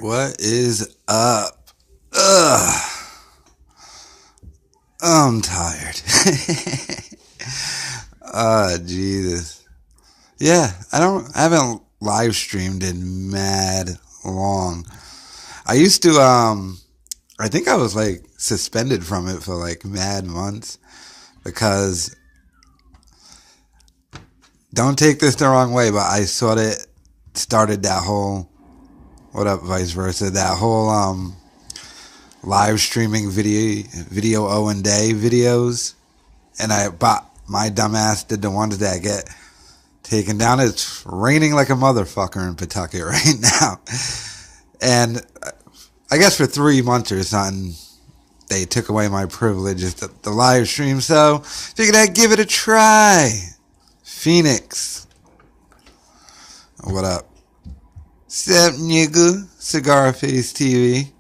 What is up? Ugh. I'm tired. Jesus. Yeah, I haven't live streamed in mad long. I used to, I think I was like suspended from it for like mad months because, don't take this the wrong way, but I sort of started that whole, what up, vice versa, that whole, live streaming video Owen Day videos, and my dumbass did the ones that get taken down. It's raining like a motherfucker in Pawtucket right now, and I guess for 3 months or something they took away my privileges to the live stream, so figured I'd give it a try. Phoenix, what up? Sup, nigga? Cigar Face TV.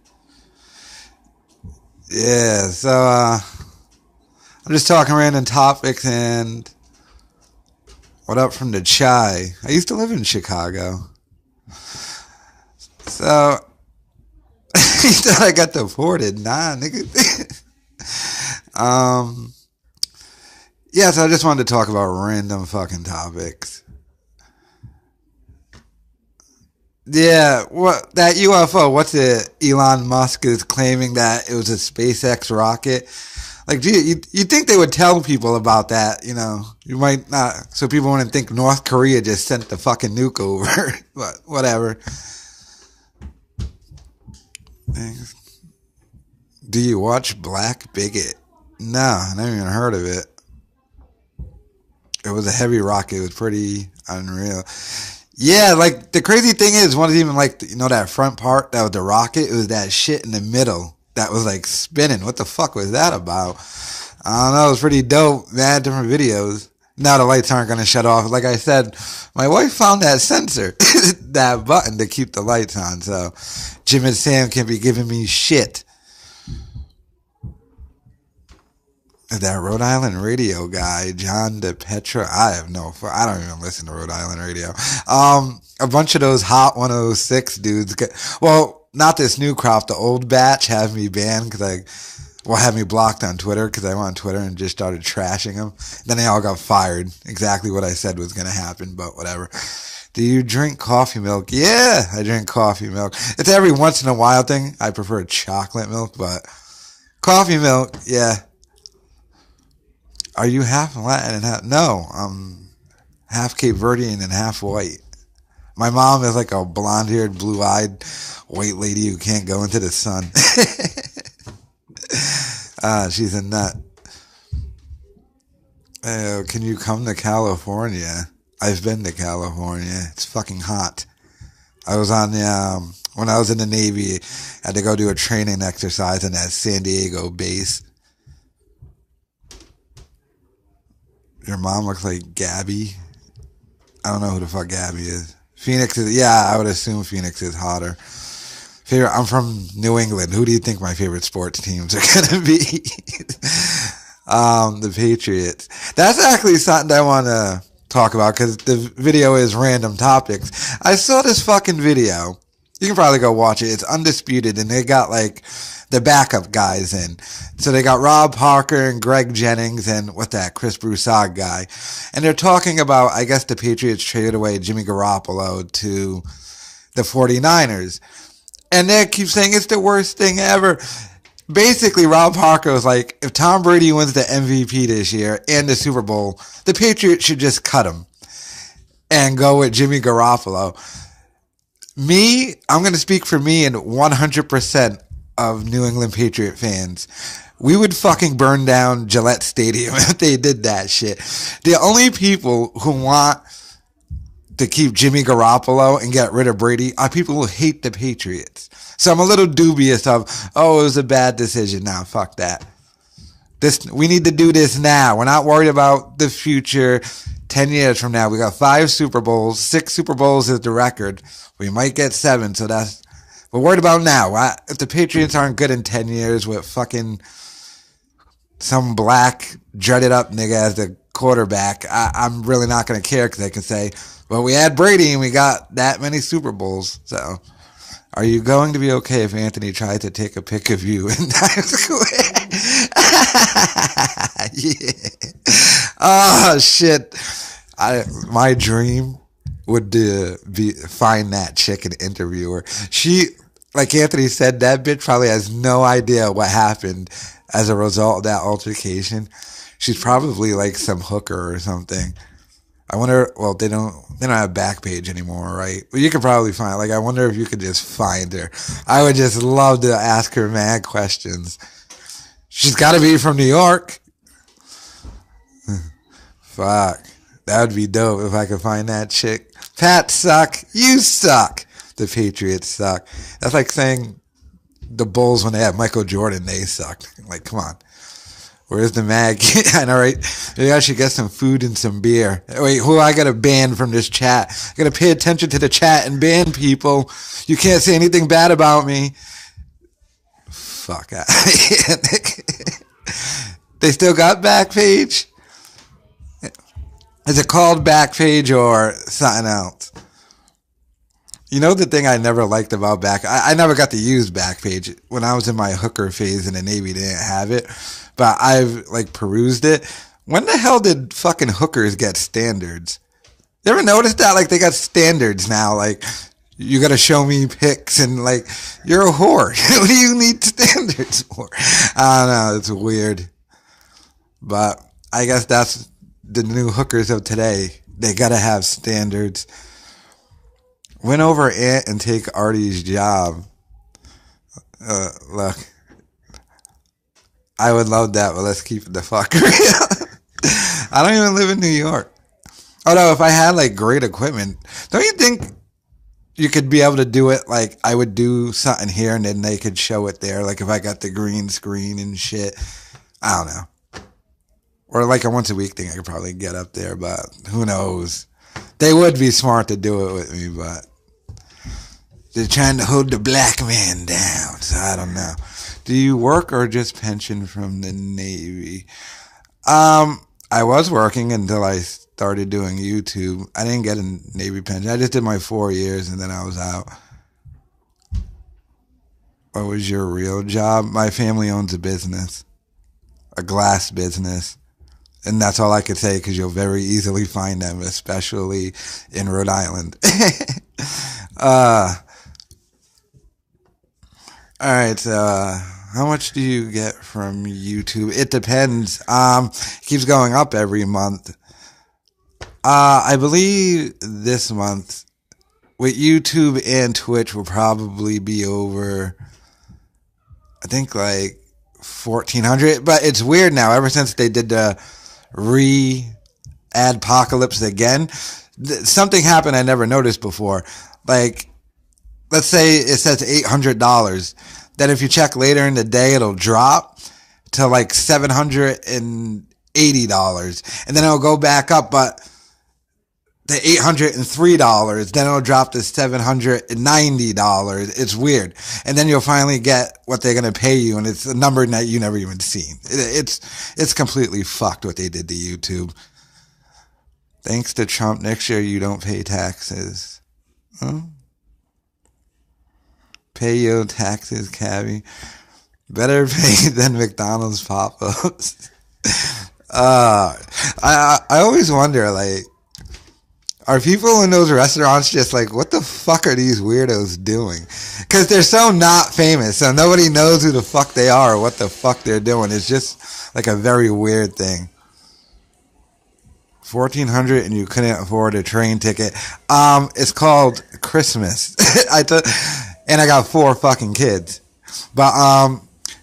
Yeah, so I'm just talking random topics, and what up from the chai? I used to live in Chicago. So he thought I got deported. Nah, nigga. Yeah, so I just wanted to talk about random fucking topics. Yeah, what that UFO? What's it? Elon Musk is claiming that it was a SpaceX rocket. Like, gee, you think they would tell people about that? You know, you might not, so people wouldn't think North Korea just sent the fucking nuke over. But whatever. Do you watch Black Bigot? No, I never even heard of it. It was a heavy rocket. It was pretty unreal. Yeah, like, the crazy thing is, wasn't even like, you know, that front part that was the rocket? It was that shit in the middle that was like spinning. What the fuck was that about? I don't know. It was pretty dope. Mad different videos. Now the lights aren't going to shut off. Like I said, my wife found that sensor, that button to keep the lights on. So Jim and Sam can't be giving me shit. That Rhode Island radio guy, John DePetra, I don't even listen to Rhode Island radio. A bunch of those Hot 106 dudes, well, not this new crop, the old batch have me banned have me blocked on Twitter because I went on Twitter and just started trashing them. Then they all got fired. Exactly what I said was going to happen, but whatever. Do you drink coffee milk? Yeah, I drink coffee milk. It's every once in a while thing. I prefer chocolate milk, but coffee milk, yeah. Are you half Latin and half... No, I'm half Cape Verdean and half white. My mom is like a blonde-haired, blue-eyed white lady who can't go into the sun. She's a nut. Can you come to California? I've been to California. It's fucking hot. I was on the... when I was in the Navy, I had to go do a training exercise in that San Diego base. Your mom looks like Gabby. I don't know who the fuck Gabby is. Phoenix is, yeah, I would assume Phoenix is hotter. I'm from New England. Who do you think my favorite sports teams are going to be? The Patriots. That's actually something I want to talk about because the video is random topics. I saw this fucking video. You can probably go watch it. It's undisputed, and they got like the backup guys in. So they got Rob Parker and Greg Jennings and Chris Broussard guy. And they're talking about, I guess the Patriots traded away Jimmy Garoppolo to the 49ers. And they keep saying it's the worst thing ever. Basically, Rob Parker was like, if Tom Brady wins the MVP this year and the Super Bowl, the Patriots should just cut him and go with Jimmy Garoppolo. I'm going to speak for me and 100% of New England Patriot fans. We would fucking burn down Gillette Stadium if they did that shit. The only people who want to keep Jimmy Garoppolo and get rid of Brady are people who hate the Patriots. So I'm a little dubious of, it was a bad decision. Nah, fuck that. We need to do this now. We're not worried about the future 10 years from now. We got 5 Super Bowls. 6 Super Bowls is the record. We might get 7, so we're worried about now. If the Patriots aren't good in 10 years with fucking some black, dreaded up nigga as the quarterback, I'm really not going to care because they can say, well, we had Brady and we got that many Super Bowls. So Are you going to be okay if Anthony tried to take a pic of you in Times Square? Yeah. Oh shit! My dream would be find that chick and interview her. She, like Anthony said, that bitch probably has no idea what happened as a result of that altercation. She's probably like some hooker or something. I wonder. Well, they don't have Backpage anymore, right? But you could probably find. Like, I wonder if you could just find her. I would just love to ask her mad questions. She's got to be from New York. Fuck, that would be dope if I could find that chick. Pats suck. You suck. The Patriots suck. That's like saying the Bulls when they had Michael Jordan, they sucked. Like, come on. Where's the mag? I know, right? Maybe I should get some food and some beer. Wait, who I gotta ban from this chat? I gotta pay attention to the chat and ban people. You can't say anything bad about me. Fuck. They still got Backpage? Is it called Backpage or something else? You know the thing I never liked about I never got to use Backpage. When I was in my hooker phase in the Navy, they didn't have it. But I've like perused it. When the hell did fucking hookers get standards? You ever notice that? Like, they got standards now. Like, you gotta show me pics and like, you're a whore. What do you need standards for? I don't know. It's weird. But I guess that's the new hookers of today. They gotta have standards. Win over Ant and take Artie's job. Look. I would love that, but let's keep it the fuck real. I don't even live in New York. Although if I had like great equipment, don't you think you could be able to do it? Like, I would do something here and then they could show it there. Like, if I got the green screen and shit. I don't know. Or like a once a week thing I could probably get up there, but who knows? They would be smart to do it with me, but they're trying to hold the black man down, so I don't know. Do you work or just pension from the Navy? I was working until I started doing YouTube. I didn't get a Navy pension. I just did my 4 years and then I was out. What was your real job? My family owns a business, a glass business. And that's all I could say because you'll very easily find them, especially in Rhode Island. All right, how much do you get from YouTube? It depends. It keeps going up every month. I believe this month with YouTube and Twitch will probably be over, I think, like 1,400. But it's weird now. Ever since they did the re-adpocalypse again, something happened I never noticed before. Like, let's say it says $800. Then if you check later in the day, it'll drop to like $780. And then it'll go back up, but the $803, then it'll drop to $790. It's weird. And then you'll finally get what they're going to pay you, and it's a number that you never even seen. It's completely fucked what they did to YouTube. Thanks to Trump, next year you don't pay taxes. Huh? Pay your taxes, Cabby. Better pay than McDonald's pop-ups. I always wonder, like, are people in those restaurants just like, what the fuck are these weirdos doing? Because they're so not famous, so nobody knows who the fuck they are or what the fuck they're doing. It's just like a very weird thing. 1,400 and you couldn't afford a train ticket. It's called Christmas. And I got 4 fucking kids. But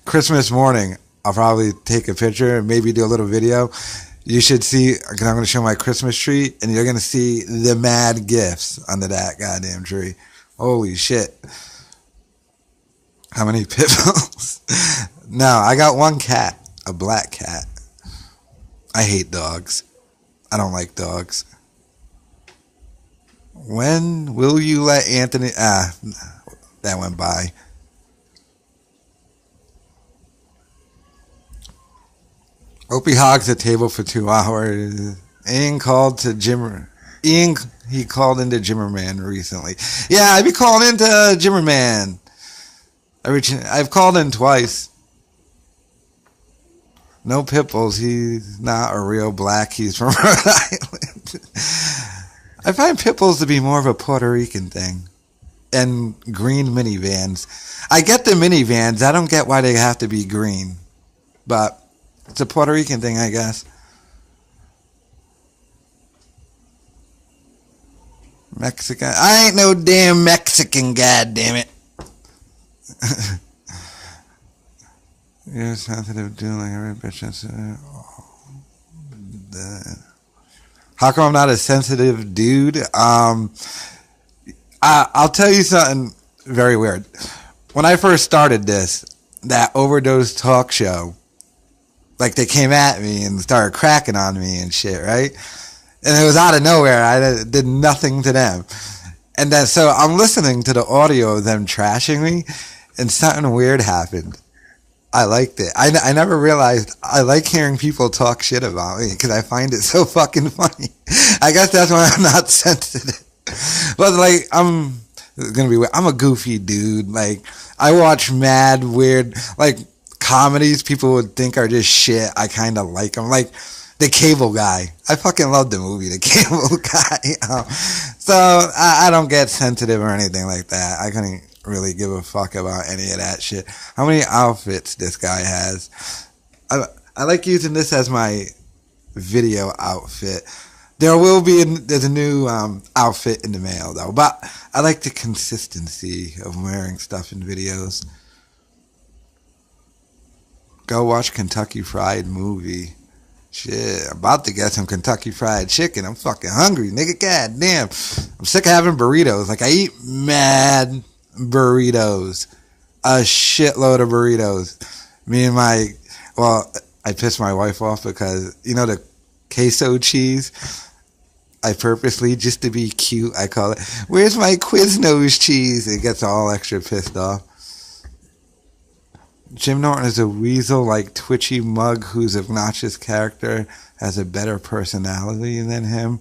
Christmas morning, I'll probably take a picture and maybe do a little video. You should see, because I'm going to show my Christmas tree, and you're going to see the mad gifts under that goddamn tree. Holy shit. How many pit bulls? No, I got 1 cat, a black cat. I hate dogs. I don't like dogs. When will you let Anthony... that went by. Opie hogs the table for 2 hours. Ain't called to Jim. Ian, he called into Jimmerman recently. Yeah, I be calling into Jimmerman. I've called in twice. No Pitbulls. He's not a real black. He's from Rhode Island. I find Pitbulls to be more of a Puerto Rican thing. And green minivans. I get the minivans. I don't get why they have to be green. But it's a Puerto Rican thing, I guess. Mexican. I ain't no damn Mexican, goddammit. You're sensitive dude like every bitch. How come I'm not a sensitive dude? I'll tell you something very weird. When I first started this, that overdose talk show, like they came at me and started cracking on me and shit, right? And it was out of nowhere. I did nothing to them. And then, so I'm listening to the audio of them trashing me, and something weird happened. I liked it. I never realized I like hearing people talk shit about me because I find it so fucking funny. I guess that's why I'm not sensitive. But like, I'm a goofy dude. Like, I watch mad weird, like, comedies people would think are just shit. I kind of like them. Like, The Cable Guy. I fucking love the movie, The Cable Guy. So I don't get sensitive or anything like that. I couldn't really give a fuck about any of that shit. How many outfits this guy has? I like using this as my video outfit. There's a new outfit in the mail though, but I like the consistency of wearing stuff in videos. Go watch Kentucky Fried Movie. Shit, I'm about to get some Kentucky Fried Chicken. I'm fucking hungry, nigga. God damn. I'm sick of having burritos. Like, I eat mad burritos. A shitload of burritos. I pissed my wife off because, you know, the queso cheese? I purposely, just to be cute, I call it, where's my Quiznos cheese? It gets all extra pissed off. Jim Norton is a weasel-like twitchy mug whose obnoxious character has a better personality than him.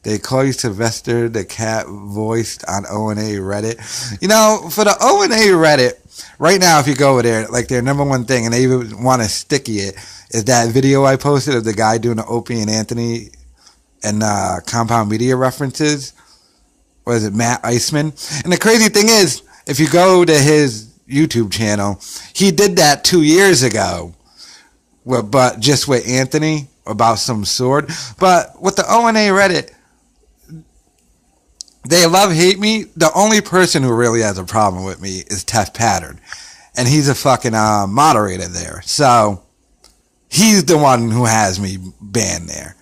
They call you Sylvester the Cat voiced on O&A Reddit. You know, for the O&A Reddit, right now if you go over there, like their number one thing, and they even want to sticky it, is that video I posted of the guy doing the Opie and Anthony and Compound Media references. What is it, Matt Iceman? And the crazy thing is, if you go to his YouTube channel, he did that 2 years ago, but just with Anthony about some sword. But with the O&A Reddit, they hate me. The only person who really has a problem with me is Tef Pattern, and he's a fucking moderator there. So he's the one who has me banned there.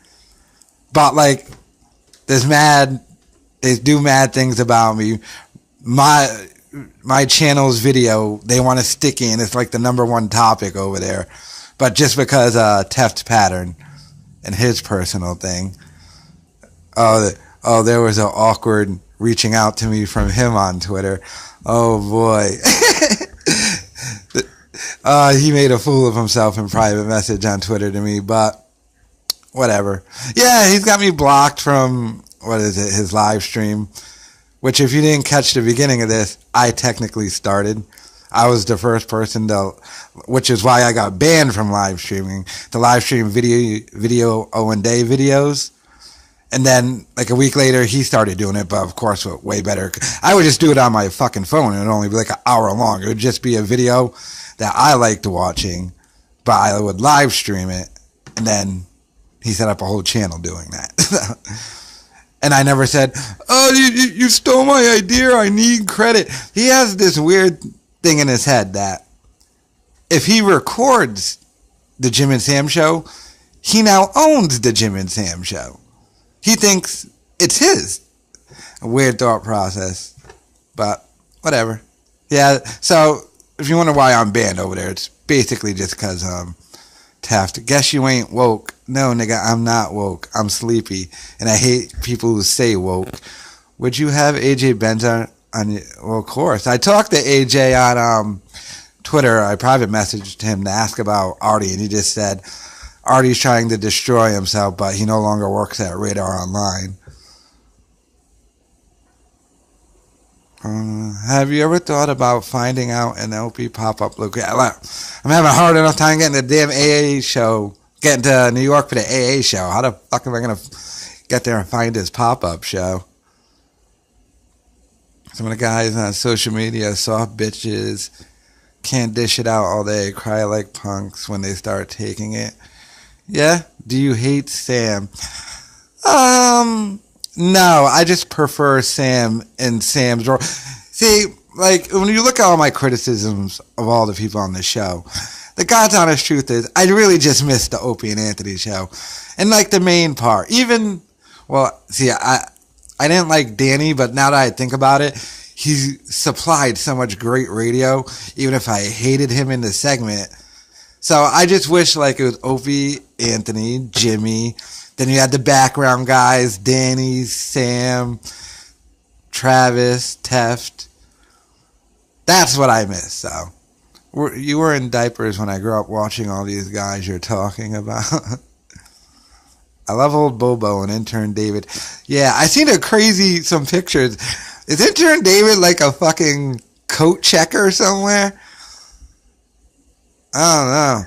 But like, they do mad things about me. My channel's video, they want to stick in. It's like the number one topic over there. But just because Teft Pattern and his personal thing. Oh, there was an awkward reaching out to me from him on Twitter. Oh, boy. He made a fool of himself in private message on Twitter to me, but whatever. Yeah, he's got me blocked from, his live stream. Which, if you didn't catch the beginning of this, I technically started. I was the first person which is why I got banned from live streaming. To live stream video Owen Day videos. And then, like a week later, he started doing it, but of course, way better. I would just do it on my fucking phone, and it would only be like an hour long. It would just be a video that I liked watching, but I would live stream it, and then he set up a whole channel doing that. And I never said, oh, you stole my idea, I need credit. He has this weird thing in his head that if he records the Jim and Sam show, he now owns the Jim and Sam show. He thinks it's his. A weird thought process. But whatever. Yeah, so if you wonder why I'm banned over there, it's basically just because Taft, guess you ain't woke. No, nigga, I'm not woke. I'm sleepy. And I hate people who say woke. Would you have AJ Benz on your... Well, of course. I talked to AJ on Twitter. I private messaged him to ask about Artie, and he just said Artie's trying to destroy himself, but he no longer works at Radar Online. Have you ever thought about finding out an LP pop-up look? I'm having a hard enough time getting the damn AA show, getting to New York for the AA show. How the fuck am I going to get there and find this pop-up show? Some of the guys on social media, soft bitches, can't dish it out all day, cry like punks when they start taking it. Yeah? Do you hate Sam? No, I just prefer Sam and Sam's role. See, like, when you look at all my criticisms of all the people on the show, the God's honest truth is, I really just missed the Opie and Anthony show. And, like, the main part. Even, well, see, I didn't like Danny, but now that I think about it, he supplied so much great radio, even if I hated him in the segment. So I just wish, like, it was Opie, Anthony, Jimmy. Then you had the background guys, Danny, Sam, Travis, Teft. That's what I miss. So you were in diapers when I grew up watching all these guys you're talking about. I love old Bobo and intern David. Yeah, I seen some pictures. Is intern David like a fucking coat checker somewhere? I don't know.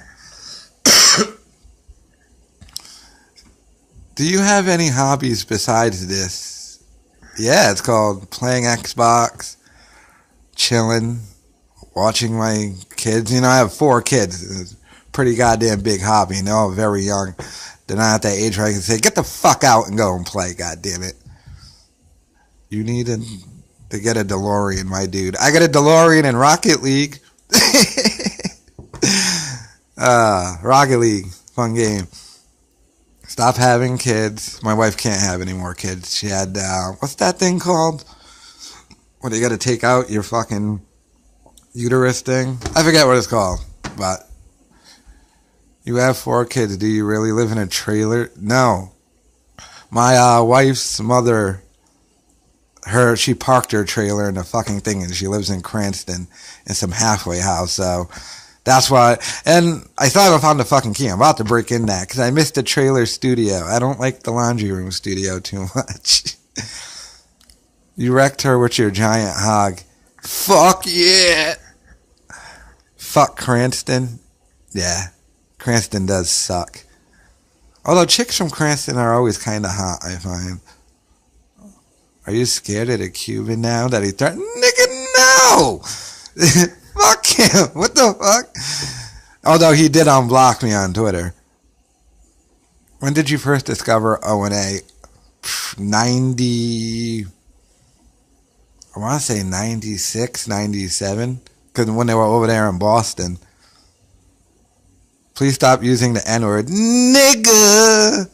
Do you have any hobbies besides this? Yeah, it's called playing Xbox, chilling, watching my kids. You know, I have 4 kids. It's a pretty goddamn big hobby, and they're all very young. They're not at that age where I can say, get the fuck out and go and play, goddammit. You need to get a DeLorean, my dude. I got a DeLorean in Rocket League. Rocket League, fun game. Stop having kids. My wife can't have any more kids. She had, what's that thing called? What, you got to take out your fucking uterus thing? I forget what it's called, but you have 4 kids. Do you really live in a trailer? No. My wife's mother, she parked her trailer in the fucking thing, and she lives in Cranston in some halfway house, so that's why. And I still haven't found the fucking key. I'm about to break in that because I missed the trailer studio. I don't like the laundry room studio too much. You wrecked her with your giant hog. Fuck yeah. Fuck Cranston. Yeah, Cranston does suck. Although chicks from Cranston are always kind of hot, I find. Are you scared of the Cuban now that he threatened? Nigga, no! Fuck him. What the fuck? Although he did unblock me on Twitter. When did you first discover O&A? 90... I want to say 96, 97. Because when they were over there in Boston. Please stop using the N-word. Nigga!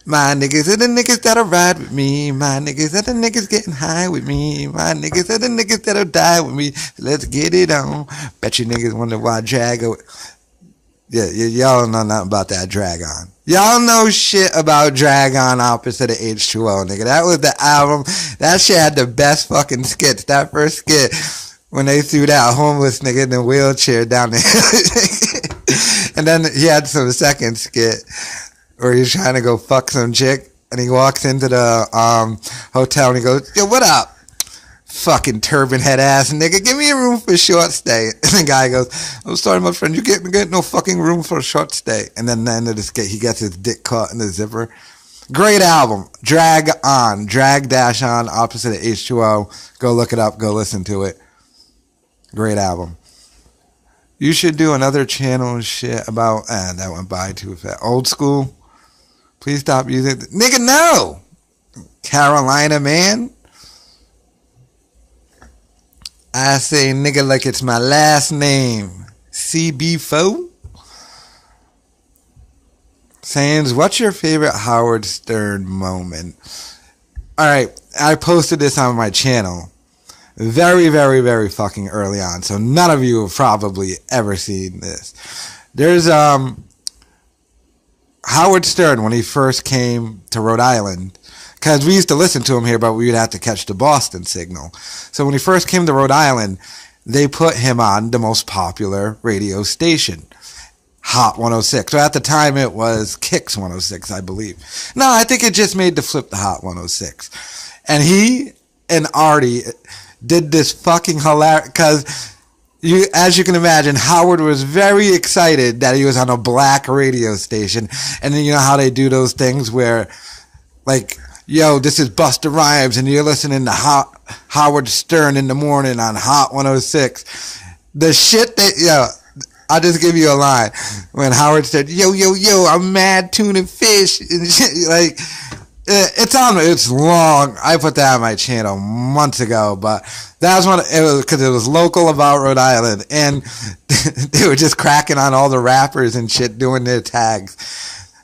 My niggas are the niggas that'll ride with me. My niggas are the niggas getting high with me. My niggas are the niggas that'll die with me. Let's get it on. Bet you niggas wonder why Drago... Yeah, y'all don't know nothing about that Dragon. Y'all know shit about Dragon opposite of H2O, nigga. That was the album. That shit had the best fucking skits. That first skit, when they threw that homeless nigga in the wheelchair down the hill. And then he had some second skit where he's trying to go fuck some chick, and he walks into the hotel and he goes, yo, what up? Fucking turban head ass nigga, give me a room for a short stay. And the guy goes, I'm sorry, my friend, you get no fucking room for a short stay. And then at the end of the skit, he gets his dick caught in the zipper. Great album. Drag On. Drag dash on, opposite of H2O. Go look it up. Go listen to it. Great album. You should do another channel shit about, that went by too fast. Old school. Please stop using it. Nigga, no. Carolina, man. I say nigga like it's my last name. CB4. Saiyanz, what's your favorite Howard Stern moment? Alright, I posted this on my channel very, very, very fucking early on, so none of you have probably ever seen this. There's Howard Stern when he first came to Rhode Island, because we used to listen to him here, but we would have to catch the Boston signal. So when he first came to Rhode Island, they put him on the most popular radio station, Hot 106. So at the time it was Kicks 106, I believe. No, I think it just made the flip to Hot 106. And he and Artie did this fucking hilarious, because as you can imagine, Howard was very excited that he was on a black radio station. And then you know how they do those things where, like, yo, this is Busta Rhymes, and you're listening to Howard Stern in the morning on Hot 106. The shit that, yo, I'll just give you a line. When Howard said, yo, I'm mad tuna fish. And shit, like, it's long. I put that on my channel months ago, but that was because it was local about Rhode Island, and they were just cracking on all the rappers and shit doing their tags.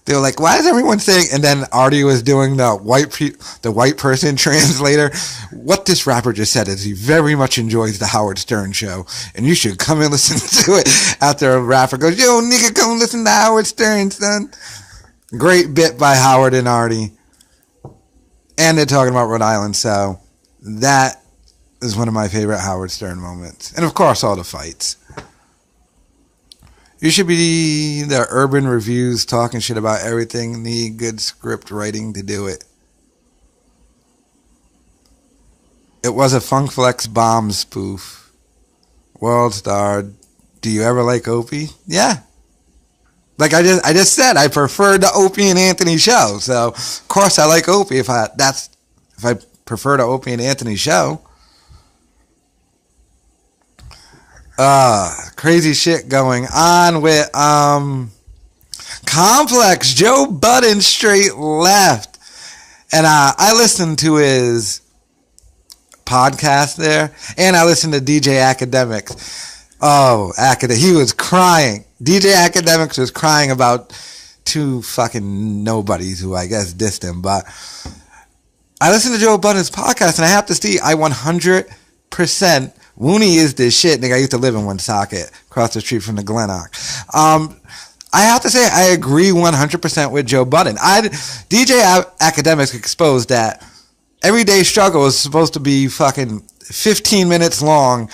They were like, why is everyone saying, and then Artie was doing the white person translator. What this rapper just said is he very much enjoys the Howard Stern show, and you should come and listen to it. After a rapper goes, yo, nigga, come listen to Howard Stern, son. Great bit by Howard and Artie. And they're talking about Rhode Island, so that is one of my favorite Howard Stern moments. And of course, all the fights. You should be the urban reviews talking shit about everything. Need good script writing to do it. It was a Funk Flex Bomb spoof. World Star. Do you ever like Opie? Yeah. Like I just said, I prefer the Opie and Anthony show. So of course I like Opie if I prefer the Opie and Anthony show. Crazy shit going on with Complex. Joe Budden straight left. And I listened to his podcast there, and I listened to DJ Academics. Oh, he was crying. DJ Academics was crying about two fucking nobodies who I guess dissed him. But I listened to Joe Budden's podcast, and I have to see, I 100% Woonie is this shit. Nigga, I used to live in Woonsocket, across the street from the Glenark. I have to say, I agree 100% with Joe Budden. DJ Academics exposed that Everyday Struggle is supposed to be fucking 15 minutes long,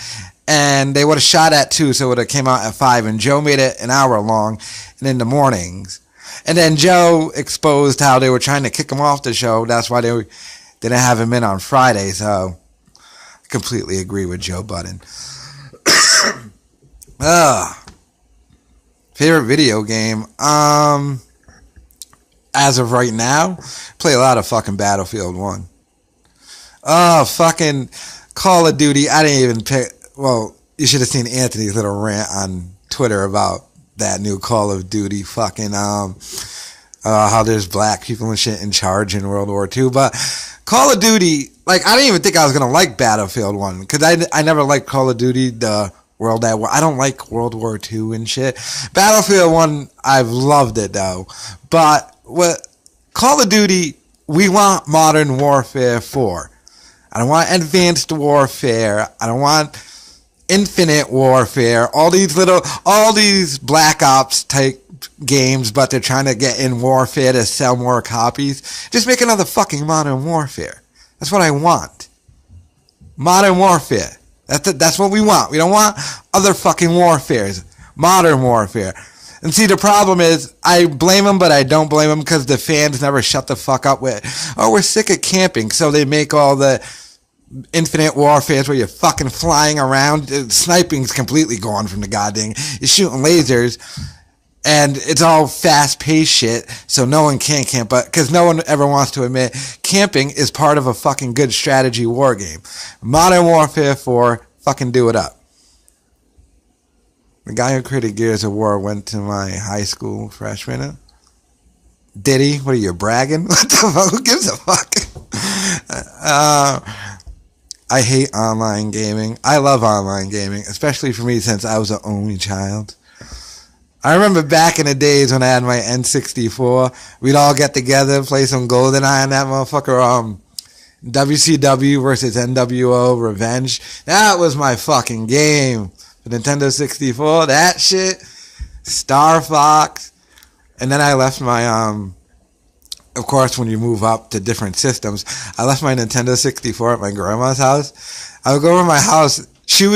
and they would have shot at 2, so it would have came out at 5, and Joe made it an hour long, and in the mornings. And then Joe exposed how they were trying to kick him off the show. That's why they didn't have him in on Friday, so I completely agree with Joe Budden. Favorite video game? As of right now, play a lot of fucking Battlefield 1. Fucking Call of Duty. I didn't even pick. Well, you should have seen Anthony's little rant on Twitter about that new Call of Duty fucking, how there's black people and shit in charge in World War II. But Call of Duty, like, I didn't even think I was going to like Battlefield 1, because I never liked Call of Duty, the World at War. I don't like World War II and shit. Battlefield 1, I've loved it, though. But with Call of Duty, we want Modern Warfare 4. I don't want Advanced Warfare. I don't want Infinite Warfare. All these Black Ops type games, but they're trying to get in Warfare to sell more copies. Just make another fucking Modern Warfare. That's what I want. Modern Warfare. That's what we want. We don't want other fucking warfares. Modern Warfare. And see, the problem is, I blame them, but I don't blame them, because the fans never shut the fuck up with, oh, we're sick of camping, so they make all the Infinite Warfares where you're fucking flying around. Sniping's completely gone from the goddamn. You're shooting lasers, and it's all fast-paced shit, so no one can camp, but because no one ever wants to admit camping is part of a fucking good strategy war game. Modern Warfare 4, fucking do it up. The guy who created Gears of War went to my high school freshman. Did he? What are you, bragging? What the fuck? Who gives a fuck? I hate online gaming. I love online gaming, especially for me since I was an only child. I remember back in the days when I had my N64, we'd all get together, play some GoldenEye on that motherfucker, WCW versus NWO Revenge. That was my fucking game. For Nintendo 64, that shit. Star Fox. And then I left my, of course, when you move up to different systems, I left my Nintendo 64 at my grandma's house. I would go over to my house.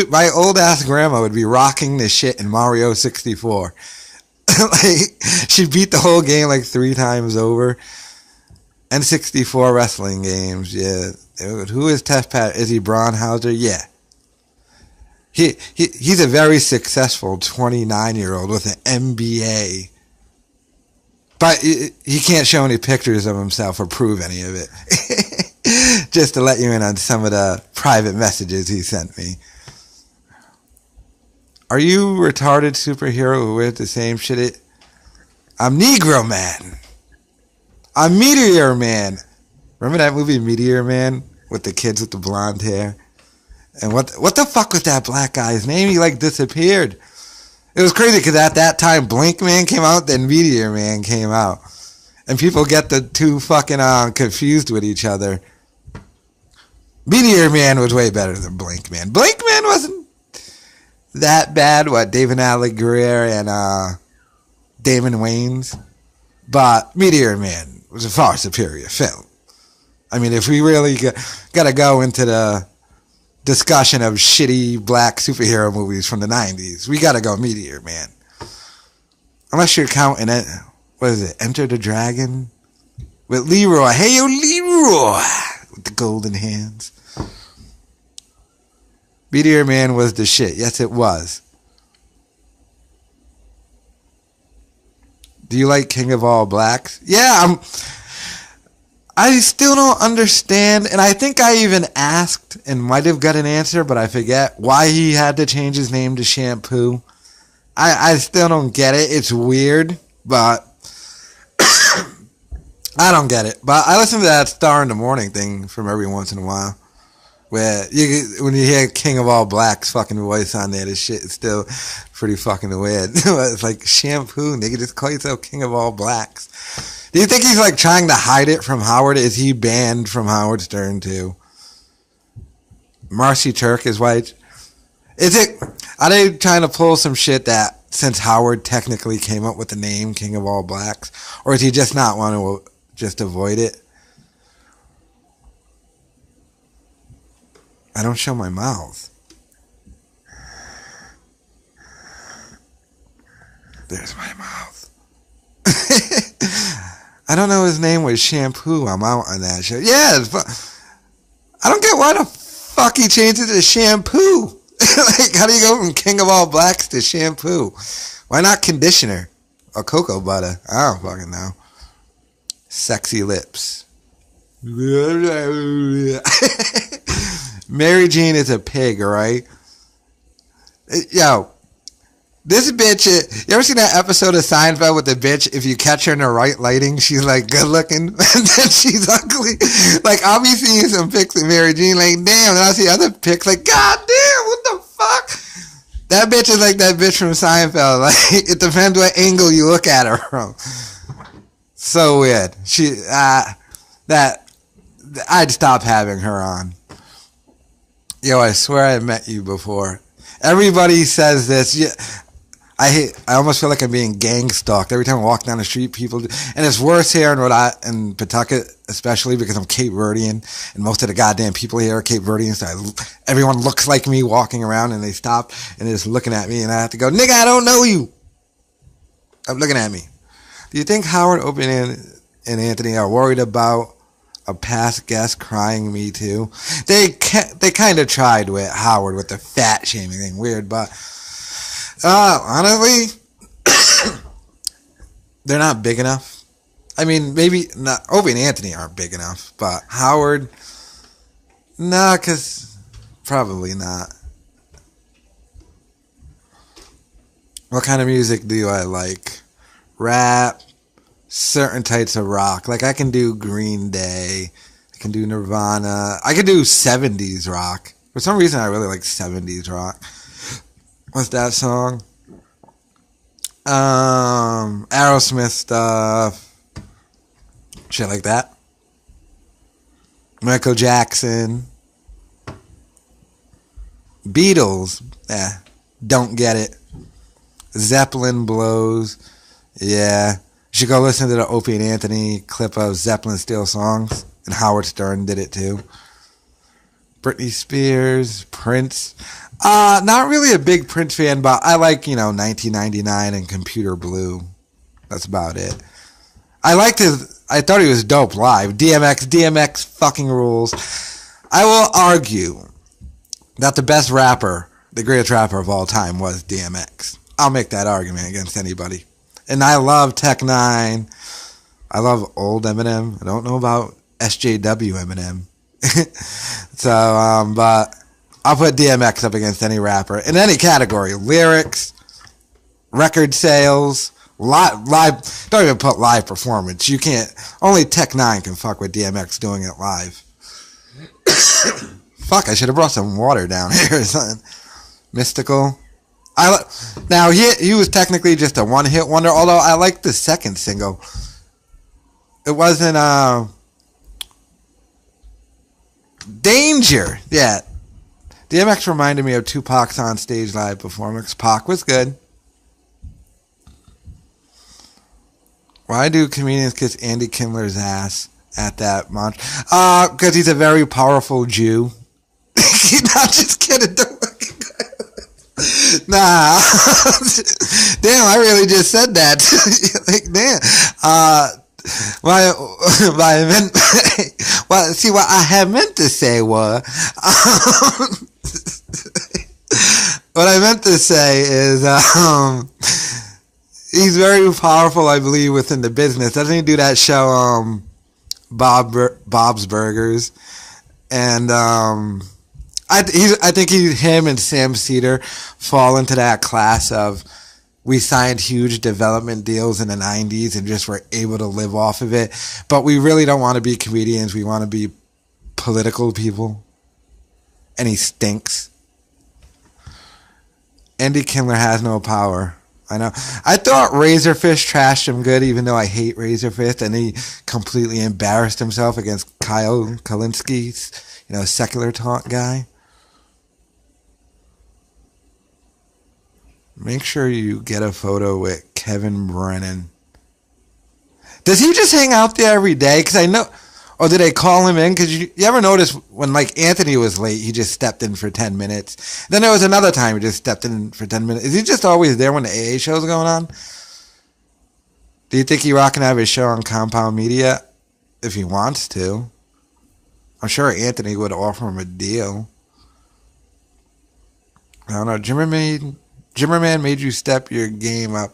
My old ass grandma would be rocking this shit in Mario 64. Like, she beat the whole game like 3 times over. N64 wrestling games, yeah. Who is Test Pat? Is he Braunhauser? Yeah. He's a very successful 29-year-old with an MBA. But he can't show any pictures of himself or prove any of it. Just to let you in on some of the private messages he sent me. Are you retarded superhero who wears the same shit? I'm Negro Man. I'm Meteor Man. Remember that movie Meteor Man with the kids with the blonde hair? And what the fuck was that black guy's name? He like disappeared. It was crazy because at that time Blink Man came out, then Meteor Man came out. And people get the two fucking confused with each other. Meteor Man was way better than Blink Man. Blink Man wasn't that bad. What, David Alighieri and Damon Wayans? But Meteor Man was a far superior film. I mean, if we really got to go into the discussion of shitty black superhero movies from the 90s, we got to go Meteor Man. Unless you're counting it, what is it, Enter the Dragon? With Leroy. Hey, yo, Leroy! With the golden hands. Meteor Man was the shit. Yes, it was. Do you like King of All Blacks? Yeah, I still don't understand, and I think I even asked and might have got an answer, but I forget why he had to change his name to Shampoo. I still don't get it. It's weird, but I don't get it. But I listen to that Star in the Morning thing from every once in a while, where when you hear King of All Blacks fucking voice on there, this shit is still pretty fucking weird. It's like Shampoo, nigga, just call yourself King of All Blacks. Do you think he's like trying to hide it from Howard? Is he banned from Howard Stern too? Marcy Turk is white. Are they trying to pull some shit that since Howard technically came up with the name King of All Blacks, or does he just not want to just avoid it? I don't show my mouth. There's my mouth. I don't know his name was Shampoo. I'm out on that show. Yeah, I don't get why the fuck he changed it to Shampoo. Like, how do you go from King of All Blacks to Shampoo? Why not Conditioner or Cocoa Butter? I don't fucking know. Sexy Lips. Mary Jane is a pig, right? Yo. This bitch, you ever seen that episode of Seinfeld with the bitch, if you catch her in the right lighting, she's like good looking, and then she's ugly? Like, I'll be seeing some pics of Mary Jane, like, damn, and I'll see other pics, like, god damn, what the fuck? That bitch is like that bitch from Seinfeld. Like, it depends what angle you look at her from. So weird. I'd stop having her on. Yo, I swear I met you before. Everybody says this. Yeah. I almost feel like I'm being gang stalked every time I walk down the street. People do, and it's worse here in Pawtucket, especially because I'm Cape Verdean, and most of the goddamn people here are Cape Verdean. So everyone looks like me walking around, and they stop and they're just looking at me, and I have to go, nigga, I don't know you. I'm looking at me. Do you think Howard, Opie, and Anthony are worried about a past guest crying me too? They kind of tried with Howard with the fat shaming thing, weird, but. Honestly, they're not big enough. I mean, maybe not. Opie and Anthony aren't big enough, but Howard, nah, cause probably not. What kind of music do I like? Rap, certain types of rock. Like I can do Green Day, I can do Nirvana, I can do 70s rock. For some reason, I really like 70s rock. What's that song? Aerosmith stuff. Shit like that. Michael Jackson. Beatles. Don't get it. Zeppelin blows. Yeah. You should go listen to the Opie and Anthony clip of Zeppelin Steel Songs. And Howard Stern did it too. Britney Spears. Prince. Not really a big Prince fan, but I like, 1999 and Computer Blue. That's about it. I liked his. I thought he was dope live. DMX fucking rules. I will argue that the best rapper, the greatest rapper of all time, was DMX. I'll make that argument against anybody. And I love Tech Nine. I love old Eminem. I don't know about SJW Eminem. So, but I'll put DMX up against any rapper in any category: lyrics, record sales, live. Don't even put live performance. You can't. Only Tech Nine can fuck with DMX doing it live. Fuck! I should have brought some water down here or something. Mystical. Now he was technically just a one-hit wonder. Although I like the second single. It wasn't Danger. Yeah. DMX reminded me of Tupac's on stage live performance. Pac was good. Why do comedians kiss Andy Kindler's ass at that munch? Because he's a very powerful Jew. Not just kidding. Nah. Damn, I really just said that. Like, damn. See, what I had meant to say was, what I meant to say is, he's very powerful, I believe, within the business. Doesn't he do that show, Bob's Burgers? And, I think him and Sam Cedar fall into that class of, we signed huge development deals in the 90s and just were able to live off of it. But we really don't want to be comedians. We want to be political people. And he stinks. Andy Kindler has no power. I know. I thought Razorfish trashed him good, even though I hate Razorfish. And he completely embarrassed himself against Kyle Kalinske, secular talk guy. Make sure you get a photo with Kevin Brennan. Does he just hang out there every day? Because I know, or did they call him in? Because you ever notice when like Anthony was late, he just stepped in for 10 minutes. Then there was another time he just stepped in for 10 minutes. Is he just always there when the AA show's going on? Do you think he can have his show on Compound Media if he wants to? I'm sure Anthony would offer him a deal. I don't know. Jimmerman made you step your game up.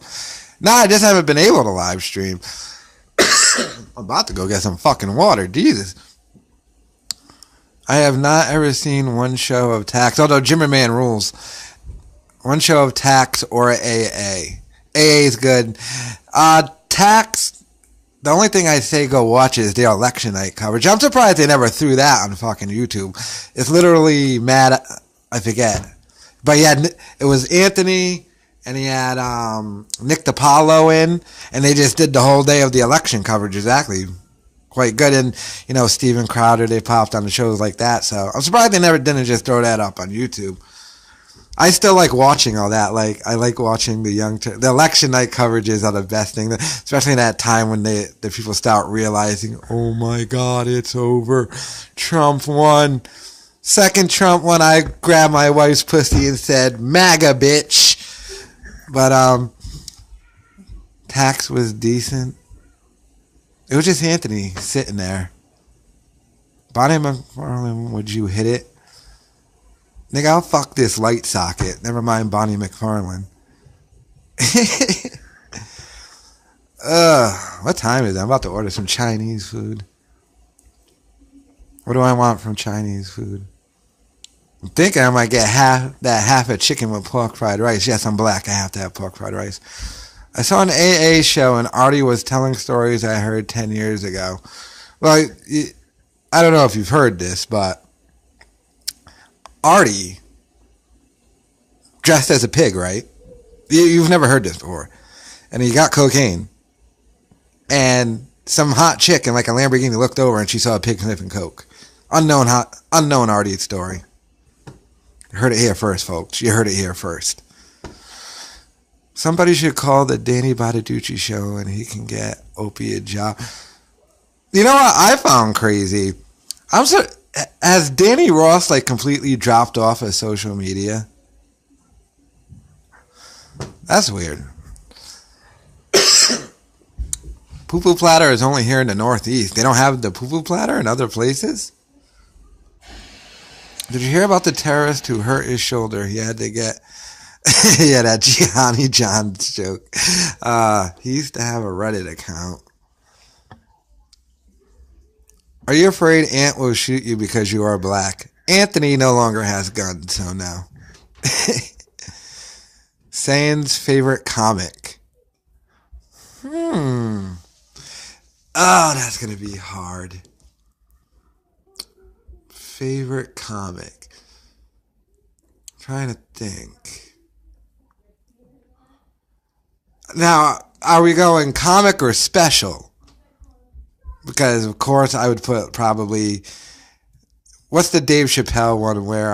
Nah, I just haven't been able to live stream. I'm about to go get some fucking water. Jesus. I have not ever seen one show of Tax, although Jimmerman rules. One show of Tax or AA. AA is good. Tax, the only thing I say go watch is their election night coverage. I'm surprised they never threw that on fucking YouTube. It's literally mad. I forget. But yeah, it was Anthony, and he had Nick DiPaolo in, and they just did the whole day of the election coverage. Exactly, quite good. And Steven Crowder, they popped on the shows like that. So I'm surprised they didn't just throw that up on YouTube. I still like watching all that. Like I like watching the election night coverages are the best thing, especially in that time when the people start realizing, oh my God, it's over. Trump won. Second Trump one, I grabbed my wife's pussy and said, MAGA, bitch. But, Tax was decent. It was just Anthony sitting there. Bonnie McFarlane, would you hit it? Nigga, I'll fuck this light socket. Never mind Bonnie McFarlane. What time is it? I'm about to order some Chinese food. What do I want from Chinese food? I'm thinking I might get half a chicken with pork fried rice. Yes, I'm black. I have to have pork fried rice. I saw an AA show and Artie was telling stories I heard 10 years ago. Well, I don't know if you've heard this, but Artie dressed as a pig, right? You've never heard this before. And he got cocaine. And some hot chick in like a Lamborghini looked over and she saw a pig sniffing coke. Unknown Artie story. You heard it here first, folks. You heard it here first. Somebody should call the Danny Bottaducci show and he can get opiate job. You know what I found crazy? Has Danny Ross like completely dropped off of social media? Poo-poo platter is only here in the Northeast. They don't have the poo-poo platter in other places? Did you hear about the terrorist who hurt his shoulder? He had to get... yeah, that Gianni Johns joke. He used to have a Reddit account. Are you afraid Ant will shoot you because you are black? Anthony no longer has guns, so no. Saiyanz favorite comic. Oh, that's going to be hard. Favorite comic. I'm trying to think. Now, are we going comic or special? Because, of course, I would put probably... What's the Dave Chappelle one where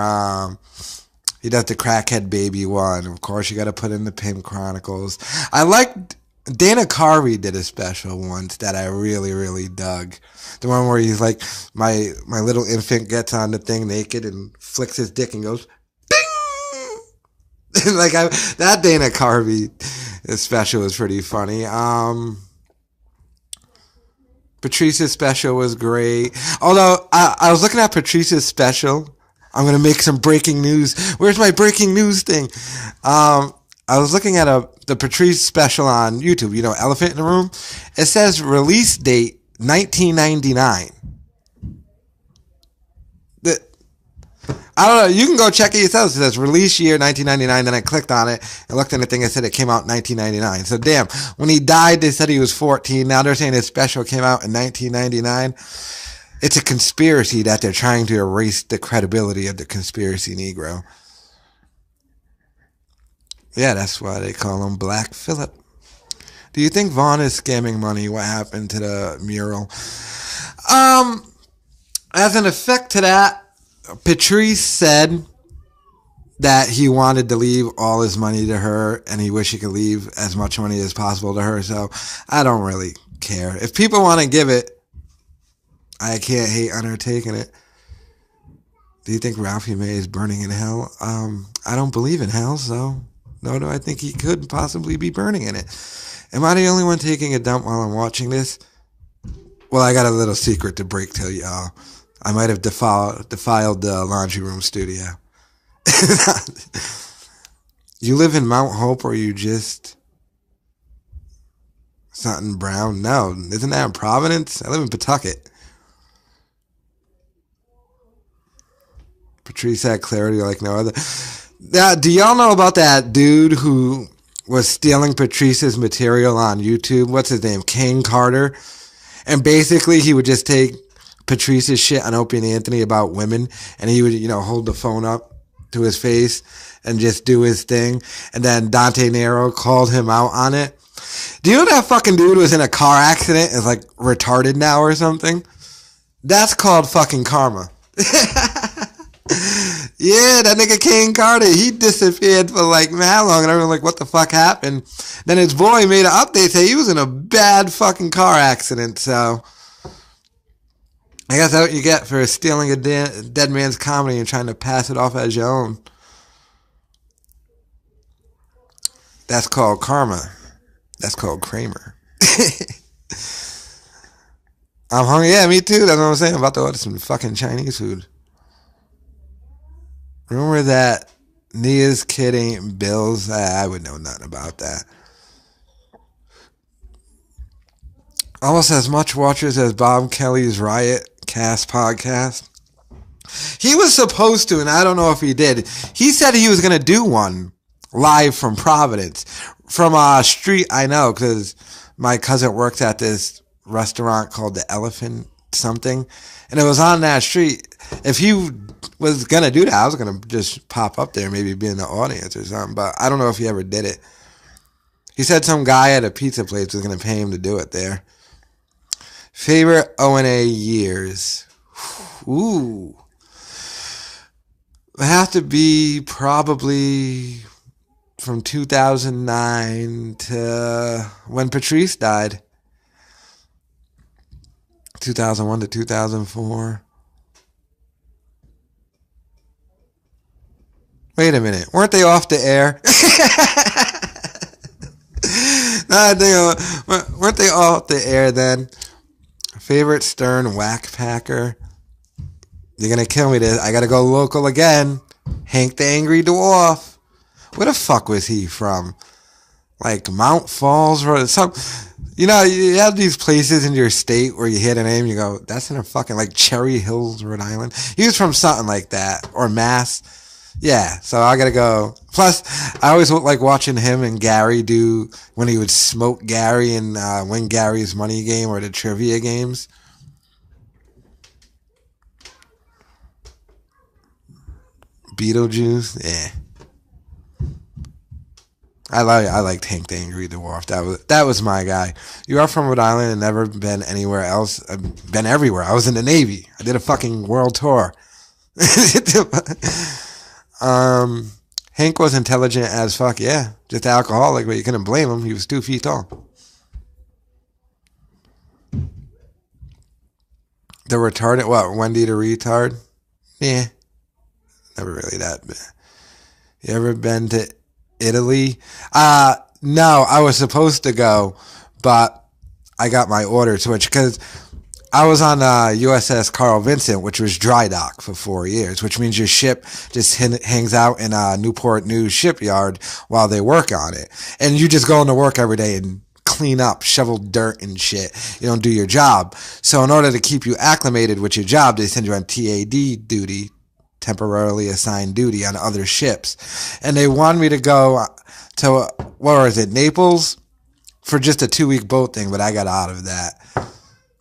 he does the crackhead baby one? Of course, you got to put in the Pimp Chronicles. I liked... Dana Carvey did a special once that I really, really dug. The one where he's like, my little infant gets on the thing naked and flicks his dick and goes, ding! Like, that Dana Carvey special was pretty funny. Patrice's special was great. Although, I was looking at Patrice's special. I'm going to make some breaking news. Where's my breaking news thing? I was looking at the Patrice special on YouTube, you know, Elephant in the Room. It says release date 1999. I don't know. You can go check it yourself. It says release year 1999. Then I clicked on it and looked at the thing and said it came out in 1999. So damn, when he died, they said he was 14. Now they're saying his special came out in 1999. It's a conspiracy that they're trying to erase the credibility of the conspiracy Negro. Yeah, that's why they call him Black Phillip. Do you think Vaughn is scamming money? What happened to the mural? As an effect to that, Patrice said that he wanted to leave all his money to her and he wished he could leave as much money as possible to her. So I don't really care. If people want to give it, I can't hate on her taking it. Do you think Ralphie May is burning in hell? I don't believe in hell, so nor do I think he could possibly be burning in it. Am I the only one taking a dump while I'm watching this? Well, I got a little secret to break to y'all. I might have defiled the laundry room studio. You live in Mount Hope or you just... Something brown? No. Isn't that in Providence? I live in Pawtucket. Patrice had clarity like no other. Now, do y'all know about that dude who was stealing Patrice's material on YouTube? What's his name? Kane Carter. And basically he would just take Patrice's shit on Opie and Anthony about women, and he would, you know, hold the phone up to his face and just do his thing. And then Dante Nero called him out on it. Do you know that fucking dude was in a car accident, is like retarded now or something? That's called fucking karma. Yeah, that nigga Kane Carter, he disappeared for like mad long, and everyone was like, what the fuck happened? Then his boy made an update saying he was in a bad fucking car accident, so I guess that's what you get for stealing a dead man's comedy and trying to pass it off as your own. That's called karma. That's called Kramer. I'm hungry. Yeah, me too. That's what I'm saying. I'm about to order some fucking Chinese food. Remember that Nia's kid ain't Bill's? I would know nothing about that. Almost as much watchers as Bob Kelly's Riot Cast podcast. He was supposed to, and I don't know if he did. He said he was going to do one live from Providence. From a street I know, because my cousin works at this restaurant called the Elephant something. And it was on that street. If he was going to do that, I was going to just pop up there, maybe be in the audience or something. But I don't know if he ever did it. He said some guy at a pizza place was going to pay him to do it there. Favorite O&A years? Ooh. It have to be probably from 2009 to when Patrice died. 2001 to 2004. Wait a minute. Weren't they off the air? Weren't they all up the air then? Favorite Stern whack packer? You're gonna kill me. I gotta go local again. Hank the Angry Dwarf. Where the fuck was he from? Like Mount Falls or some. You know, you have these places in your state where you hear the name, you go, that's in a fucking, like, Cherry Hills, Rhode Island. He was from something like that. Or Mass. Yeah, so I gotta go. Plus, I always like watching him and Gary do, when he would smoke Gary and win Gary's money game or the trivia games. Beetlejuice, yeah. I liked Hank the Angry Dwarf. That was my guy. You are from Rhode Island and never been anywhere else. I've been everywhere. I was in the Navy. I did a fucking world tour. Hank was intelligent as fuck, yeah. Just alcoholic, but you couldn't blame him. He was 2 feet tall. The retarded, what, Wendy the retard? Yeah. Never really that bad. You ever been to Italy? No, I was supposed to go, but I got my order switched because I was on USS Carl Vinson, which was dry dock for 4 years, which means your ship just hangs out in a Newport News shipyard while they work on it. And you just go into work every day and clean up, shovel dirt and shit. You don't do your job. So in order to keep you acclimated with your job, they send you on TAD duty, temporarily assigned duty on other ships. And they wanted me to go to, what was it, Naples? For just a 2-week boat thing, but I got out of that.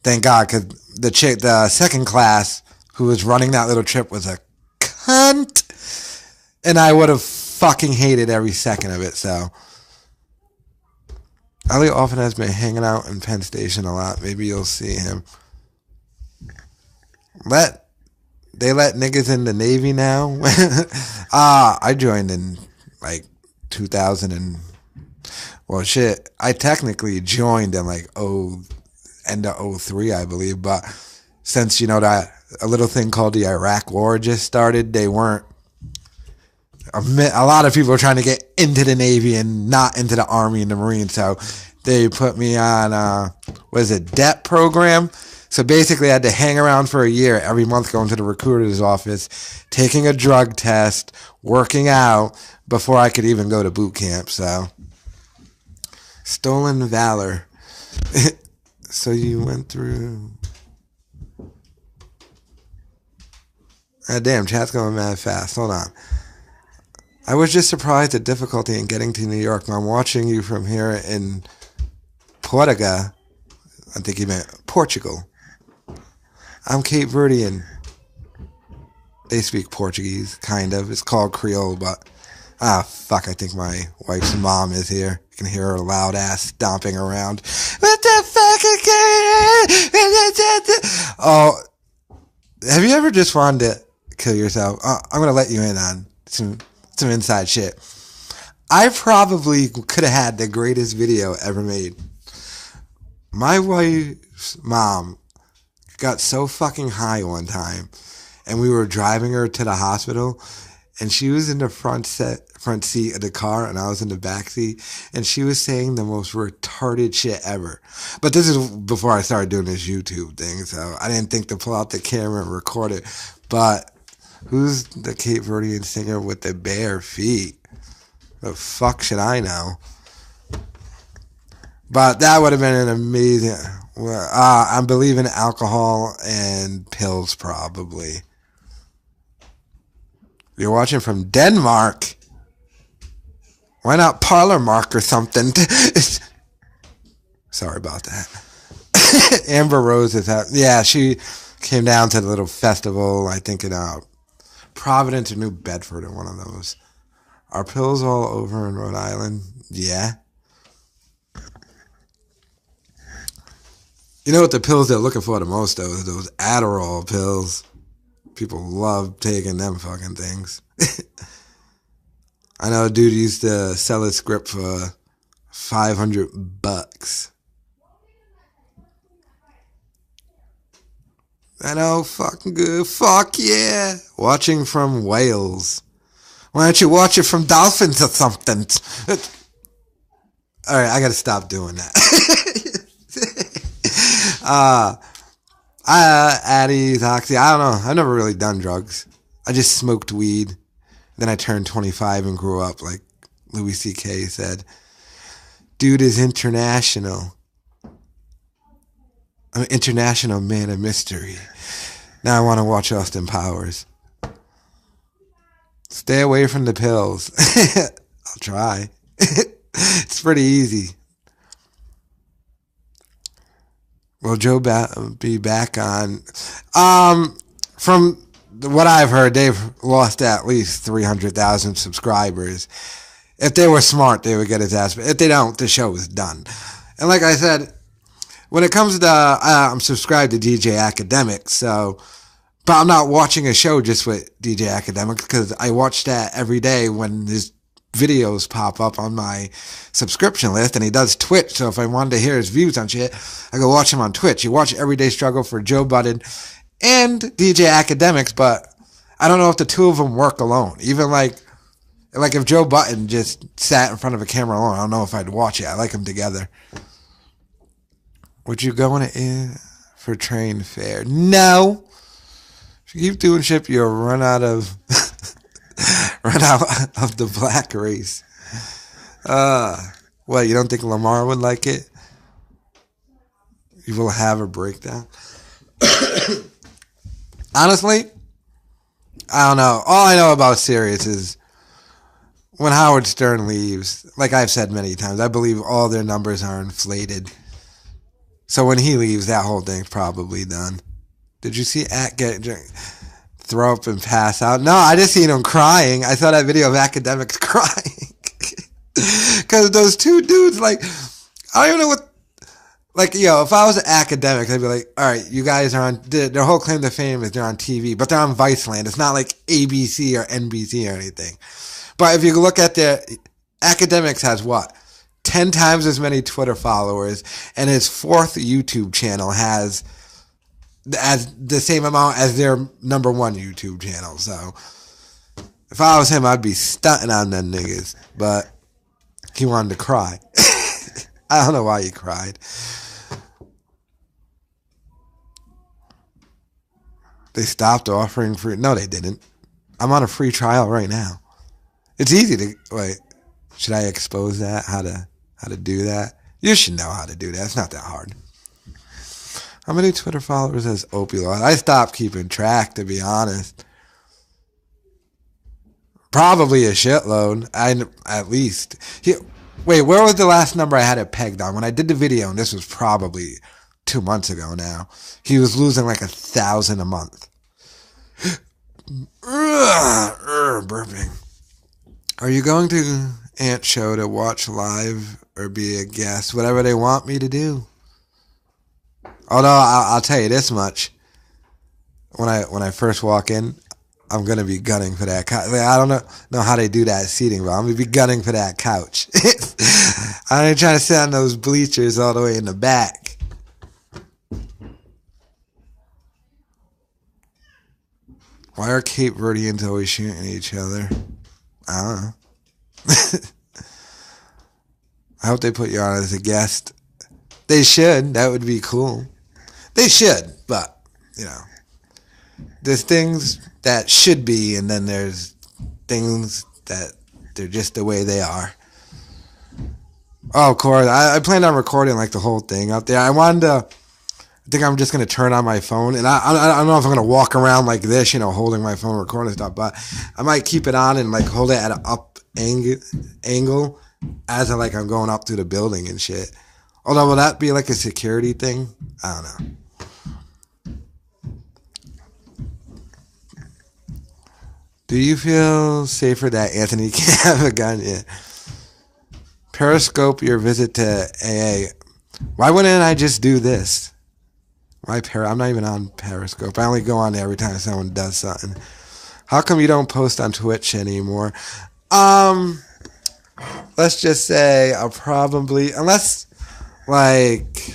Thank God, because the second class who was running that little trip was a cunt. And I would have fucking hated every second of it, so. Elliot often has been hanging out in Penn Station a lot. Maybe you'll see him. They let niggas in the Navy now. I joined in like 2000 and, well, shit. I technically joined in like end of 03, I believe. But since, you know, that a little thing called the Iraq War just started, they weren't. A lot of people were trying to get into the Navy and not into the Army and the Marines. So they put me on, DEP program. So basically, I had to hang around for a year every month, going to the recruiter's office, taking a drug test, working out before I could even go to boot camp. So, stolen valor. So you went through. Damn, chat's going mad fast. Hold on. I was just surprised at difficulty in getting to New York. I'm watching you from here in Portugal. I think he meant Portugal. I'm Cape Verdean. They speak Portuguese, kind of. It's called Creole, but... fuck, I think my wife's mom is here. You can hear her loud ass stomping around. What the fuck? Oh, have you ever just wanted to kill yourself? I'm going to let you in on some inside shit. I probably could have had the greatest video ever made. My wife's mom got so fucking high one time, and we were driving her to the hospital, and she was in the front seat of the car, and I was in the back seat, and she was saying the most retarded shit ever. But this is before I started doing this YouTube thing, so I didn't think to pull out the camera and record it. But who's the Cape Verdean singer with the bare feet? The fuck should I know? But that would have been an amazing... I'm believing alcohol and pills, probably. You're watching from Denmark. Why not Parlor Mark or something? Sorry about that. Amber Rose is out. Yeah, she came down to the little festival, I think in Providence or New Bedford or one of those. Are pills all over in Rhode Island? Yeah. You know what the pills they're looking for the most, though? Is those Adderall pills. People love taking them fucking things. I know a dude used to sell his script for $500. I know, fucking good. Fuck yeah. Watching from Wales. Why don't you watch it from Dolphins or something? All right, I got to stop doing that. Addies, Oxy, I don't know. I've never really done drugs. I just smoked weed. Then I turned 25 and grew up, like Louis C.K. said. Dude is international. I'm an international man of mystery. Now I want to watch Austin Powers. Stay away from the pills. I'll try. It's pretty easy. Will Joe be back on? From what I've heard, they've lost at least 300,000 subscribers. If they were smart, they would get his ass. But if they don't, the show is done. And like I said, when it comes to I'm subscribed to DJ Academics, so, but I'm not watching a show just with DJ Academics because I watch that every day when his videos pop up on my subscription list, and he does Twitch. So if I wanted to hear his views on shit, I go watch him on Twitch. You watch Everyday Struggle for Joe Budden and DJ Academics, but I don't know if the two of them work alone. Even like if Joe Budden just sat in front of a camera alone, I don't know if I'd watch it. I like them together. Would you go in for train fare? No. If you keep doing shit, you'll run out of the black race. What, you don't think Lamar would like it? You will have a breakdown. Honestly, I don't know. All I know about Sirius is when Howard Stern leaves, like I've said many times, I believe all their numbers are inflated. So when he leaves, that whole thing's probably done. Did you see throw up and pass out? No, I just seen him crying. I saw that video of Academics crying. Because those two dudes, like, I don't even know what, like, yo, if I was an Academic, I'd be like, all right, you guys are on, their whole claim to fame is they're on TV, but they're on Viceland. It's not like ABC or NBC or anything. But if you look at their, Academics has what? 10 times as many Twitter followers, and his fourth YouTube channel has as the same amount as their number one YouTube channel. So if I was him, I'd be stunting on them niggas. But he wanted to cry. I don't know why he cried. They stopped offering free. No, they didn't. I'm on a free trial right now. It's easy to wait. Should I expose that? How to do that? You should know how to do that. It's not that hard. How many Twitter followers has Opie lost? I stopped keeping track, to be honest. Probably a shitload. At least. Wait, where was the last number I had it pegged on? When I did the video, and this was probably 2 months ago now, he was losing like 1,000 a month. Burping. Are you going to Ant Show to watch live or be a guest? Whatever they want me to do. Although I'll tell you this much: when I first walk in, I'm gonna be gunning for that couch. Like, I don't know how they do that seating, but I'm gonna be gunning for that couch. I ain't trying to sit on those bleachers all the way in the back. Why are Cape Verdeans always shooting each other? I don't know. I hope they put you on as a guest. They should. That would be cool. They should, but, you know, there's things that should be, and then there's things that they're just the way they are. Oh, of course. I planned on recording, like, the whole thing out there. I think I'm just going to turn on my phone, and I don't know if I'm going to walk around like this, you know, holding my phone, recording stuff, but I might keep it on and, like, hold it at an up angle as I'm going up through the building and shit. Although, will that be like a security thing? I don't know. Do you feel safer that Anthony can't have a gun? Yeah. Periscope your visit to AA. Why wouldn't I just do this? I'm not even on Periscope. I only go on there every time someone does something. How come you don't post on Twitch anymore? Let's just say I'll probably, unless like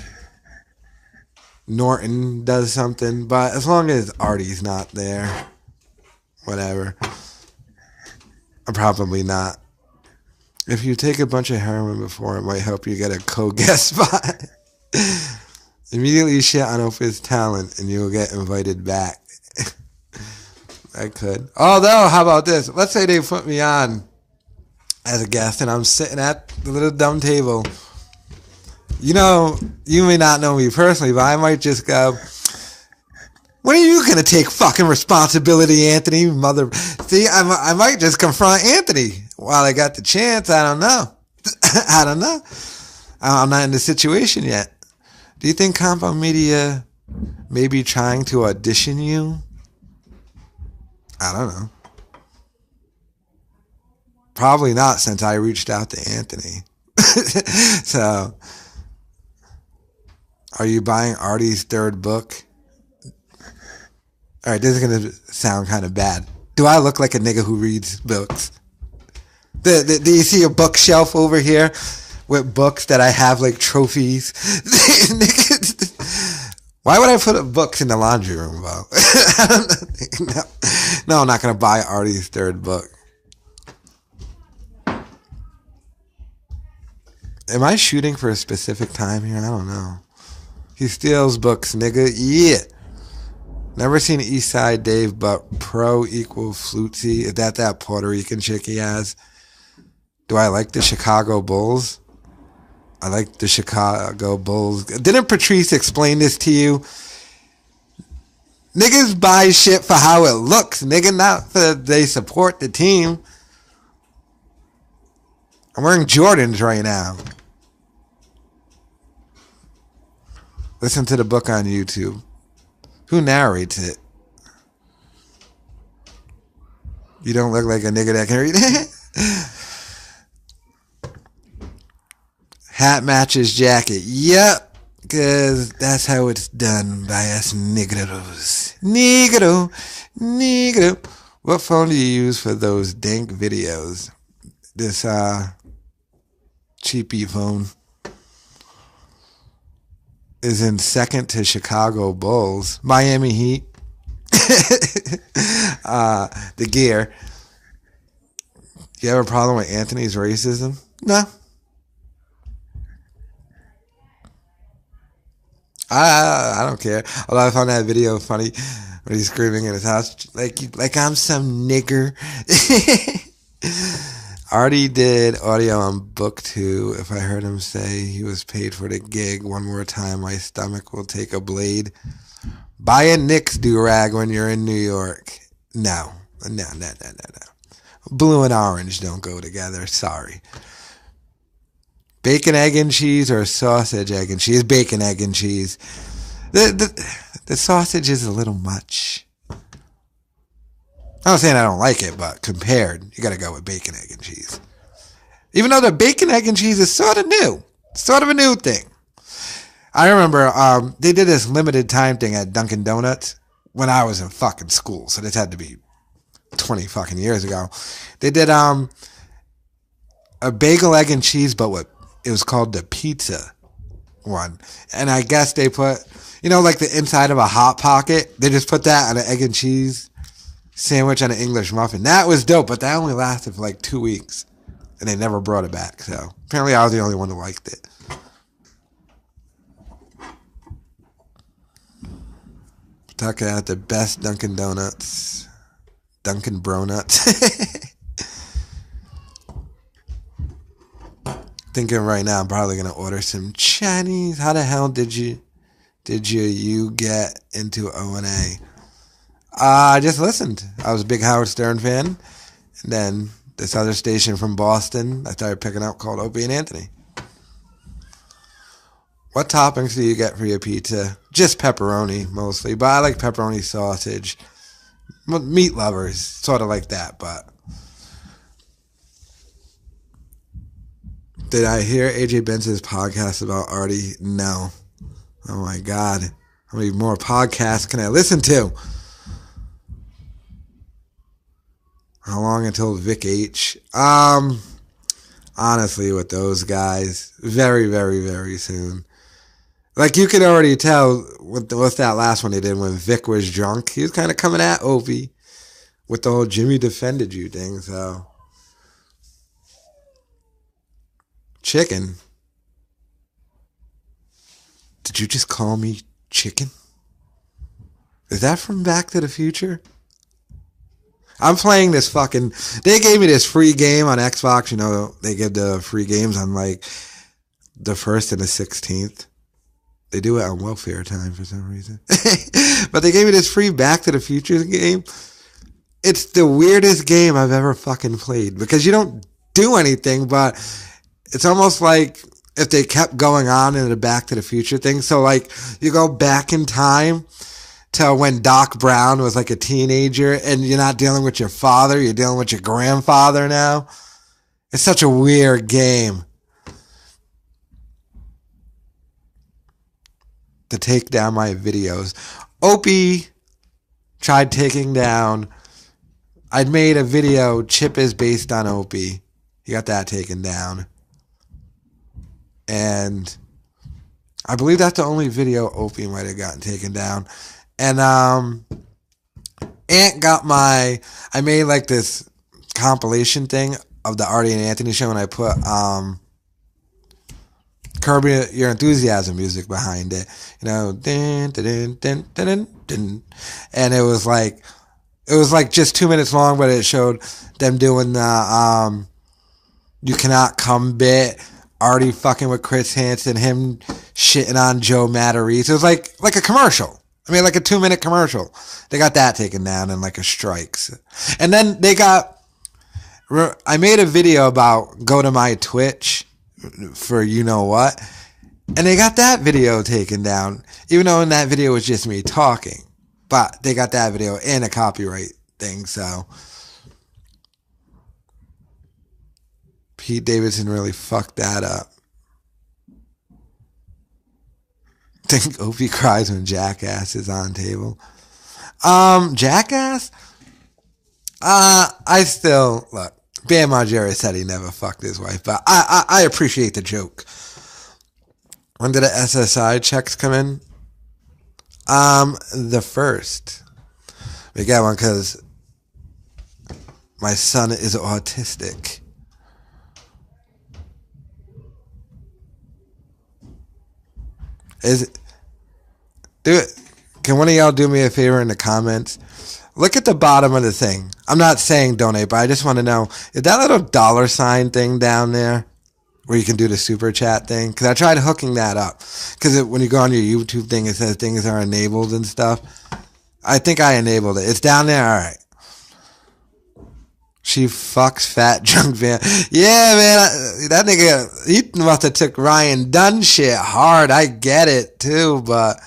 Norton does something, but as long as Artie's not there, whatever. I'm probably not. If you take a bunch of heroin before, it might help you get a co-guest spot. Immediately shit on Opie's talent and you will get invited back. I could. Although, how about this? Let's say they put me on as a guest and I'm sitting at the little dumb table. You know, you may not know me personally, but I might just go, when are you going to take fucking responsibility, Anthony? Mother. See, I might just confront Anthony while I got the chance. I don't know. I don't know. I'm not in the situation yet. Do you think Compo Media may be trying to audition you? I don't know. Probably not, since I reached out to Anthony. So, are you buying Artie's third book? All right, this is going to sound kind of bad. Do I look like a nigga who reads books? Do you see a bookshelf over here with books that I have like trophies? Why would I put books in the laundry room, Bo? No, I'm not going to buy Artie's third book. Am I shooting for a specific time here? I don't know. He steals books, nigga. Yeah. Never seen Eastside Dave, but pro equal flutesy. Is that Puerto Rican chick he has? Do I like the Chicago Bulls? I like the Chicago Bulls. Didn't Patrice explain this to you? Niggas buy shit for how it looks, nigga, not for they support the team. I'm wearing Jordans right now. Listen to the book on YouTube. Who narrates it? You don't look like a nigga that can read it. Hat matches jacket. Yep. Because that's how it's done by us niggeros. Negro. What phone do you use for those dank videos? This cheapy phone is in second to Chicago Bulls. Miami Heat. The gear. You have a problem with Anthony's racism? No. I don't care. Although I found that video funny when he's screaming in his house like I'm some nigger. Artie did audio on book 2. If I heard him say he was paid for the gig one more time, my stomach will take a blade. Buy a Knicks do-rag when you're in New York. No. Blue and orange don't go together. Sorry. Bacon, egg, and cheese or sausage, egg, and cheese? Bacon, egg, and cheese. The sausage is a little much. I'm not saying I don't like it, but compared, you got to go with bacon, egg, and cheese. Even though the bacon, egg, and cheese is sort of new. Sort of a new thing. I remember they did this limited time thing at Dunkin' Donuts when I was in fucking school. So this had to be 20 fucking years ago. They did a bagel, egg, and cheese, but it was called the pizza one. And I guess they put, like the inside of a Hot Pocket. They just put that on an egg and cheese sandwich on an English muffin. That was dope, but that only lasted for like 2 weeks. And they never brought it back. So apparently I was the only one who liked it. Talking about the best Dunkin' Donuts. Dunkin' Bronuts. Thinking right now I'm probably going to order some Chinese. How the hell did you get into O&A? I just listened. I was a big Howard Stern fan. And then this other station from Boston I started picking up called Opie and Anthony. What toppings do you get for your pizza? Just pepperoni mostly, but I like pepperoni sausage. Meat lovers, sort of like that, but... Did I hear AJ Benson's podcast about Artie? No. Oh my God. How many more podcasts can I listen to? How long until Vic H? Honestly, with those guys, very, very, very soon. Like, you could already tell what's that last one they did when Vic was drunk. He was kind of coming at Opie with the whole Jimmy defended you thing, so. Chicken? Did you just call me chicken? Is that from Back to the Future? I'm playing this fucking... They gave me this free game on Xbox. You know, they give the free games on like the 1st and the 16th. They do it on welfare time for some reason. But they gave me this free Back to the Future game. It's the weirdest game I've ever fucking played. Because you don't do anything, but it's almost like if they kept going on in the Back to the Future thing. So like you go back in time to when Doc Brown was like a teenager and you're not dealing with your father, you're dealing with your grandfather now. It's such a weird game. To take down my videos. Opie tried taking down. I'd made a video, Chip is based on Opie. He got that taken down. And I believe that's the only video Opie might have gotten taken down. And Ant got I made like this compilation thing of the Artie and Anthony show, and I put Curb Your Enthusiasm music behind it. You know, dun, dun, dun, dun, dun, dun. And it was like just 2 minutes long, but it showed them doing the You Cannot Come bit, Artie fucking with Chris Hansen, him shitting on Joe Matarese. It was like a commercial. I mean, like a 2-minute commercial. They got that taken down in like a strikes. And then I made a video about go to my Twitch for you know what. And they got that video taken down. Even though in that video was just me talking. But they got that video and a copyright thing, so. Pete Davidson really fucked that up. I think Opie cries when Jackass is on table. Jackass? I still, look, Bam Margera said he never fucked his wife, but I appreciate the joke. When did the SSI checks come in? The 1st. We got one because my son is autistic. Can one of y'all do me a favor in the comments? Look at the bottom of the thing. I'm not saying donate, but I just want to know, is that little $ thing down there where you can do the super chat thing? Because I tried hooking that up. Because when you go on your YouTube thing, it says things are enabled and stuff. I think I enabled it. It's down there. All right. She fucks fat drunk van. Yeah, man. That nigga, he must have took Ryan Dunn shit hard. I get it, too, but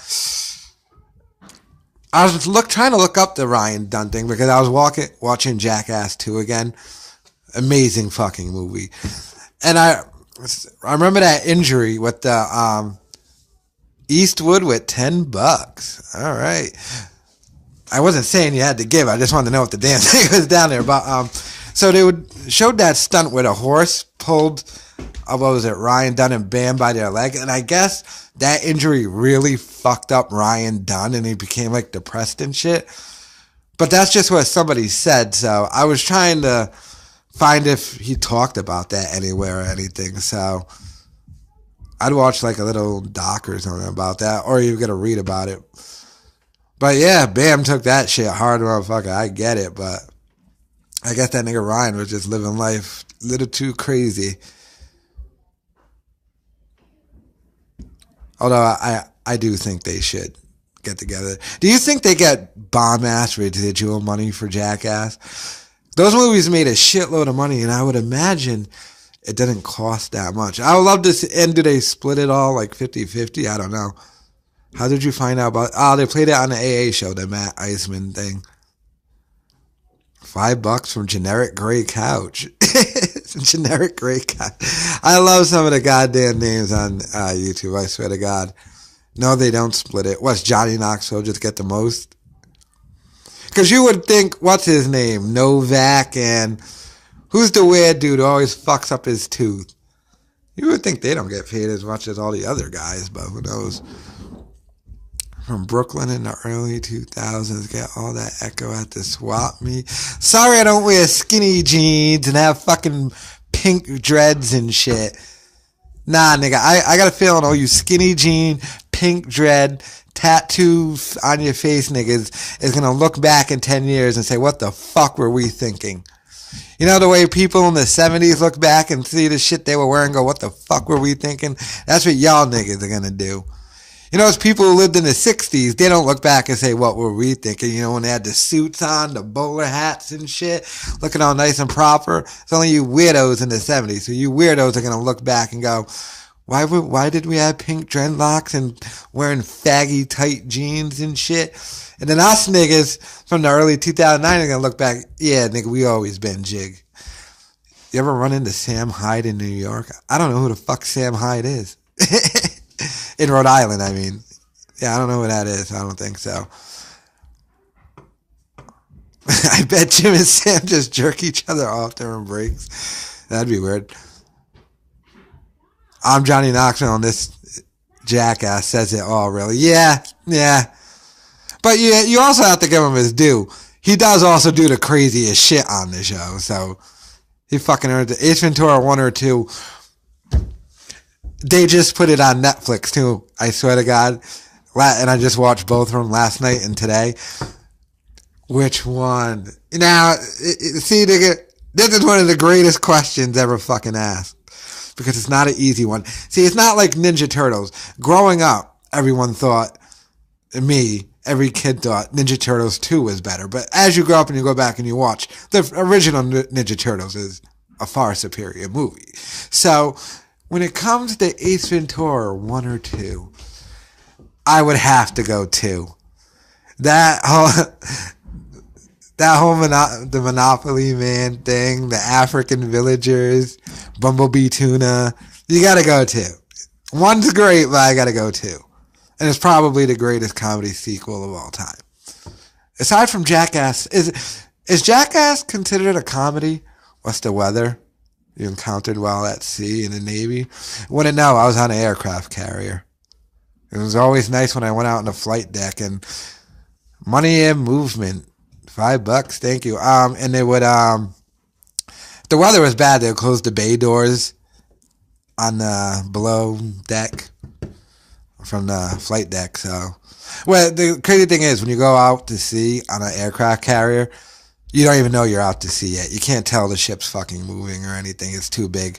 I was trying to look up the Ryan Dunn thing because I was watching Jackass 2 again. Amazing fucking movie. And I remember that injury with the Eastwood with $10. All right. I wasn't saying you had to give. I just wanted to know if the damn thing was down there. But so they showed that stunt where a horse pulled, what was it, Ryan Dunn and Bam by their leg. And I guess that injury really fucked up Ryan Dunn and he became like depressed and shit. But that's just what somebody said. So I was trying to find if he talked about that anywhere or anything. So I'd watch like a little doc or something about that, or you get to read about it. But yeah, Bam took that shit hard, motherfucker. I get it, but I guess that nigga Ryan was just living life a little too crazy. Although I do think they should get together. Do you think they get bomb-ass residual money for Jackass? Those movies made a shitload of money, and I would imagine it didn't cost that much. I would love to see, and do they split it all like 50-50? I don't know. How did you find out about it? Oh, they played it on the AA show, the Matt Iseman thing. $5 from Generic Gray Couch. Generic Gray Couch. I love some of the goddamn names on YouTube, I swear to God. No, they don't split it. What's Johnny Knoxville just get the most? Because you would think, what's his name? Novak and who's the weird dude who always fucks up his tooth? You would think they don't get paid as much as all the other guys, but who knows? From Brooklyn in the early 2000s, get all that echo at the swap meet. Sorry I don't wear skinny jeans and have fucking pink dreads and shit. Nah, nigga, I got a feeling all you skinny jean, pink dread, tattoo on your face niggas is gonna look back in 10 years and say, what the fuck were we thinking? You know the way people in the 70s look back and see the shit they were wearing and go, what the fuck were we thinking? That's what y'all niggas are gonna do. You know, as people who lived in the 60s, they don't look back and say, what were we thinking? You know, when they had the suits on, the bowler hats and shit, looking all nice and proper. It's only you weirdos in the 70s. So you weirdos are going to look back and go, why did we have pink dreadlocks and wearing faggy tight jeans and shit? And then us niggas from the early 2009 are going to look back, yeah, nigga, we always been jig. You ever run into Sam Hyde in New York? I don't know who the fuck Sam Hyde is. In Rhode Island, I mean. Yeah, I don't know what that is. I don't think so. I bet Jim and Sam just jerk each other off during breaks. That'd be weird. I'm Johnny Knoxville, and this jackass says it all, really. Yeah. But you also have to give him his due. He does also do the craziest shit on the show, so he fucking earned it. Ace Ventura 1 or 2. They just put it on Netflix, too. I swear to God. And I just watched both of them last night and today. Which one? Now, see, nigga, this is one of the greatest questions ever fucking asked. Because it's not an easy one. See, it's not like Ninja Turtles. Growing up, everyone thought, every kid thought Ninja Turtles 2 was better. But as you grow up and you go back and you watch, the original Ninja Turtles is a far superior movie. So when it comes to Ace Ventura 1 or 2, I would have to go 2. The Monopoly Man thing, the African villagers, Bumblebee Tuna, you gotta go 2. 1's great, but I gotta go 2. And it's probably the greatest comedy sequel of all time. Aside from Jackass, is Jackass considered a comedy? What's the weather you encountered while at sea in the Navy? Wouldn't know. I was on an aircraft carrier. It was always nice when I went out on the flight deck and money and movement. $5, thank you. And they would, the weather was bad. They would close the bay doors on the below deck from the flight deck. So, well, the crazy thing is when you go out to sea on an aircraft carrier, you don't even know you're out to sea yet. You can't tell the ship's fucking moving or anything. It's too big.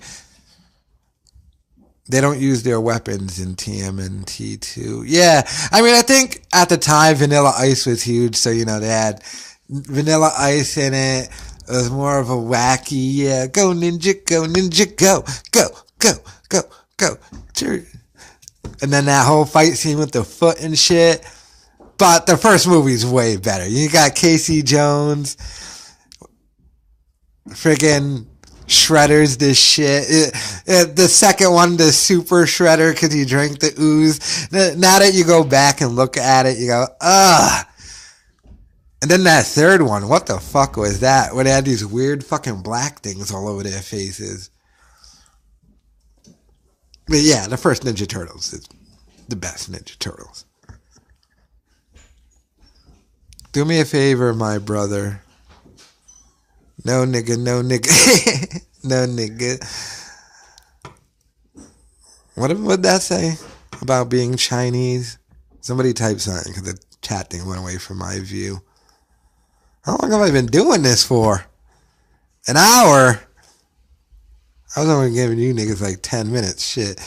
They don't use their weapons in TMNT 2. Yeah, I mean, I think at the time Vanilla Ice was huge, so, you know, they had Vanilla Ice in it. It was more of a wacky, yeah, go ninja, go, go, go, go, go. And then that whole fight scene with the foot and shit. But the first movie's way better. You got Casey Jones, friggin' Shredders this shit. The second one, the super shredder, because he drank the ooze. Now that you go back and look at it, you go, ugh. And then that third one, what the fuck was that? Where they had these weird fucking black things all over their faces. But yeah, the first Ninja Turtles is the best Ninja Turtles. Do me a favor, my brother. No nigga, no nigga. No nigga. What did that say about being Chinese? Somebody type something because the chat thing went away from my view. How long have I been doing this for? An hour? I was only giving you niggas like 10 minutes. Shit.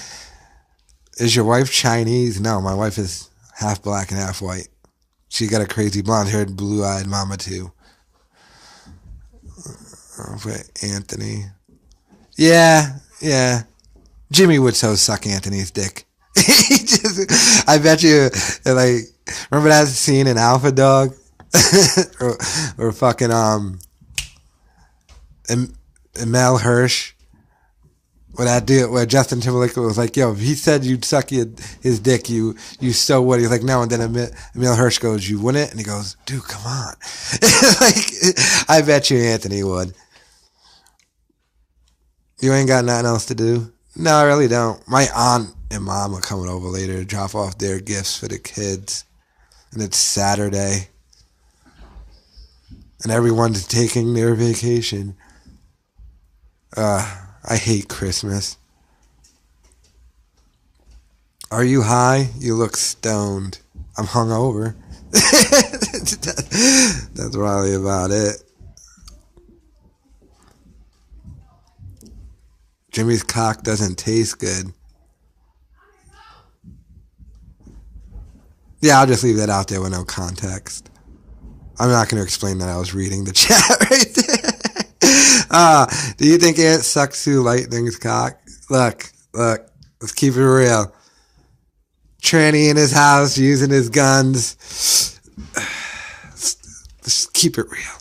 Is your wife Chinese? No, my wife is half black and half white. She got a crazy blonde-haired, blue-eyed mama, too. Anthony. Yeah. Jimmy would so suck Anthony's dick. I bet you, like, remember that scene in Alpha Dog? or fucking, Mel Hirsch? Where Justin Timberlake was like, yo, if he said you'd suck his dick, you so would. He's like, no. And then Emil Hirsch goes, you wouldn't? And he goes, dude, come on. Like, I bet you Anthony would. You ain't got nothing else to do? No, I really don't. My aunt and mom are coming over later to drop off their gifts for the kids. And it's Saturday. And everyone's taking their vacation. I hate Christmas. Are you high? You look stoned. I'm hungover. That's probably about it. Jimmy's cock doesn't taste good. Yeah, I'll just leave that out there with no context. I'm not going to explain that I was reading the chat right there. Do you think Ant sucks through Lightning's cock? Look, let's keep it real. Tranny in his house using his guns. Let's keep it real.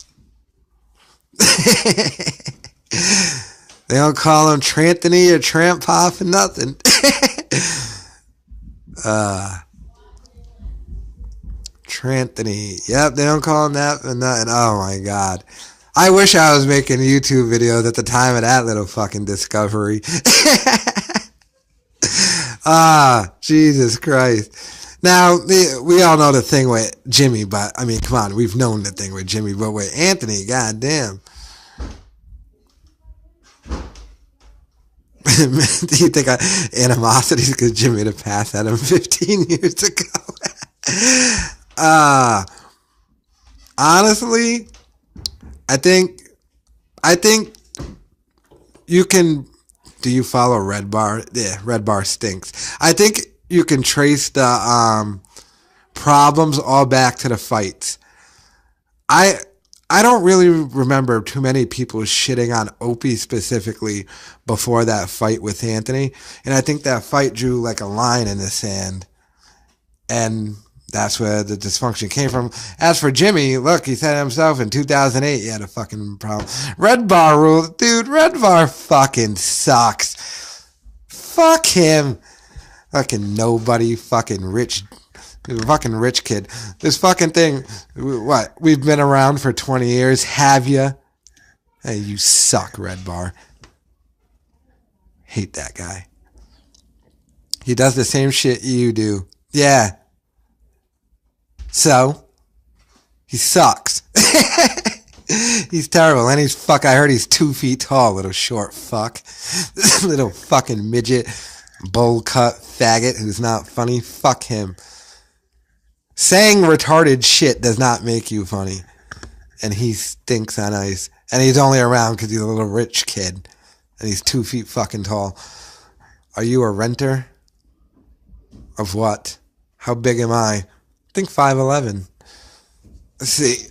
They don't call him Tranthony or Tramp Pop and nothing. Tranthony. Yep, they don't call him that and nothing. Oh my god. I wish I was making YouTube videos at the time of that little fucking discovery. Jesus Christ. Now, we all know the thing with Jimmy, but, I mean, come on, we've known the thing with Jimmy, but with Anthony, goddamn. Do you think animosity is because Jimmy had passed at him 15 years ago? Honestly, I think you can. Do you follow Red Bar? Yeah, Red Bar stinks. I think you can trace the problems all back to the fights. I don't really remember too many people shitting on Opie specifically before that fight with Anthony, and I think that fight drew like a line in the sand, and that's where the dysfunction came from. As for Jimmy, look, he said himself in 2008 he had a fucking problem. Red Bar rule. Dude, Red Bar fucking sucks. Fuck him. Fucking nobody, fucking rich kid. This fucking thing, what? We've been around for 20 years. Have ya? Hey, you suck, Red Bar. Hate that guy. He does the same shit you do. Yeah. So, he sucks. He's terrible. And I heard he's 2 feet tall, little short fuck. Little fucking midget, bowl cut faggot who's not funny. Fuck him. Saying retarded shit does not make you funny. And he stinks on ice. And he's only around because he's a little rich kid. And he's 2 feet fucking tall. Are you a renter? Of what? How big am I? I think 5'11". Let's see.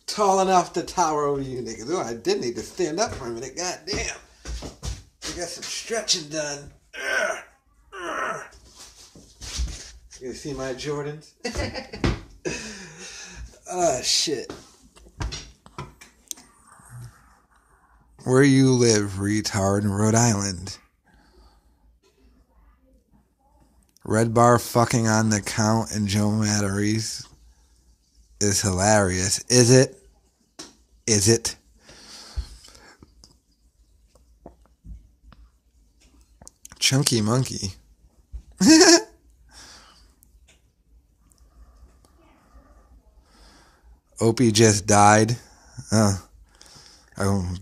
Tall enough to tower over you niggas. Oh, I did need to stand up for a minute. God damn. I got some stretching done. You see my Jordans? Oh, shit. Where you live, retard, in Rhode Island. Red Bar fucking on the count and Joe Matarese is hilarious. Is it? Is it? Chunky Monkey. Opie just died. I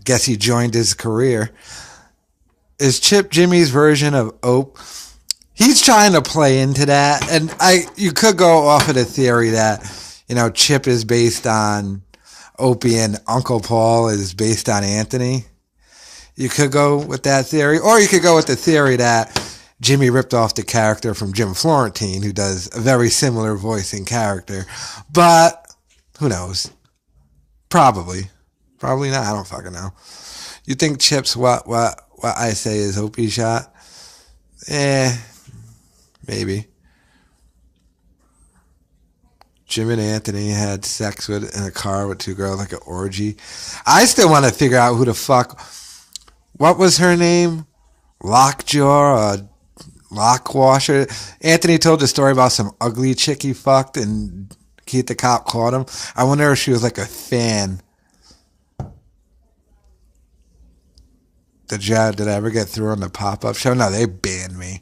guess he joined his career. Is Chip Jimmy's version of Ope? He's trying to play into that, and you could go off of the theory that, Chip is based on Opie and Uncle Paul is based on Anthony. You could go with that theory, or you could go with the theory that Jimmy ripped off the character from Jim Florentine, who does a very similar voice and character. But who knows? Probably not. I don't fucking know. You think Chip's what I say is Opie shot? Maybe. Jim and Anthony had sex in a car with 2 girls, like an orgy. I still want to figure out who the fuck. What was her name? Lockjaw or Lockwasher? Anthony told the story about some ugly chick he fucked and Keith the cop caught him. I wonder if she was like a fan. Did I ever get through on the pop-up show? No, they banned me.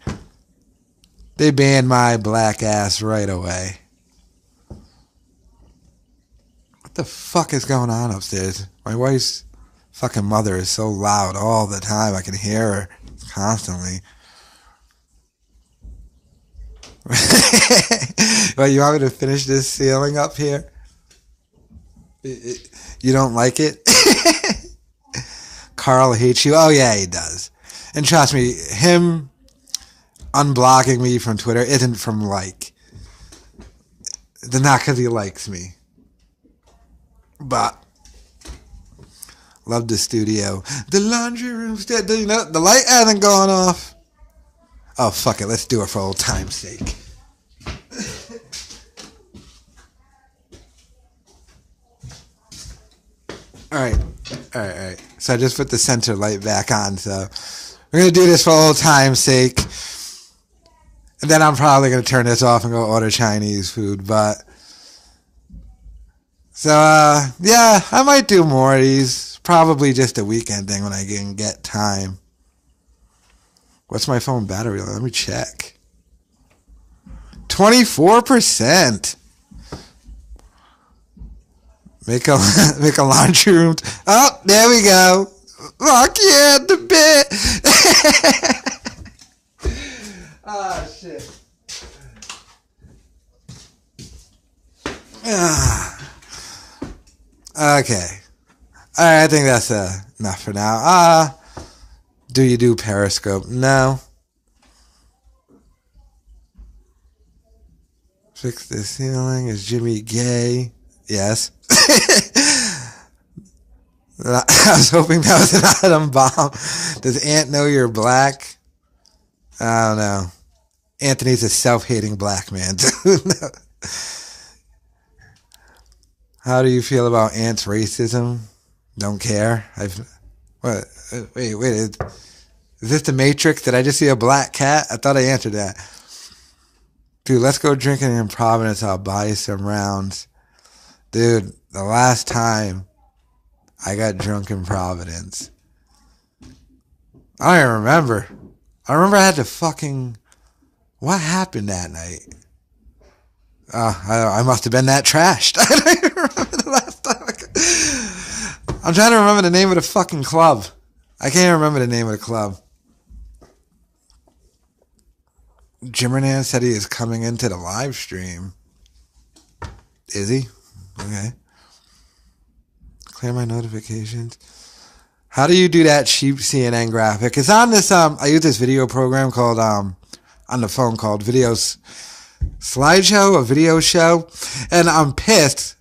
They banned my black ass right away. What the fuck is going on upstairs? My wife's fucking mother is so loud all the time. I can hear her constantly. Well, you want me to finish this ceiling up here? You don't like it? Carl hates you. Oh, yeah, he does. And trust me, him unblocking me from Twitter isn't from like. It's not because he likes me. But love the studio. The laundry room's dead. You know, the light hasn't gone off. Oh, fuck it. Let's do it for old time's sake. All right. So I just put the center light back on. So we're going to do this for old time's sake. And then I'm probably going to turn this off and go order Chinese food. But so, yeah, I might do more of these. Probably just a weekend thing when I can get time. What's my phone battery? Let me check. 24%. Make a laundry room. Oh, there we go. Fuck yeah, the bit. Ah, shit. Okay. All right, I think that's enough for now. Do you do Periscope? No. Fix the ceiling. Is Jimmy gay? Yes. I was hoping that was an atom bomb. Does Ant know you're black? I don't know. Anthony's a self-hating black man. How do you feel about Ant's racism? Don't care. What? Wait. Is this the Matrix? Did I just see a black cat? I thought I answered that. Dude, let's go drinking in Providence. I'll buy you some rounds. Dude, the last time I got drunk in Providence, I don't even remember. I remember I had to fucking... What happened that night? I must have been that trashed. I don't even remember the last time. I'm trying to remember the name of the fucking club. I can't remember the name of the club. Jimmernan said he is coming into the live stream. Is he? Okay. Clear my notifications. How do you do that cheap CNN graphic? It's on this, I use this video program called, on the phone called Slideshow, a video show. And I'm pissed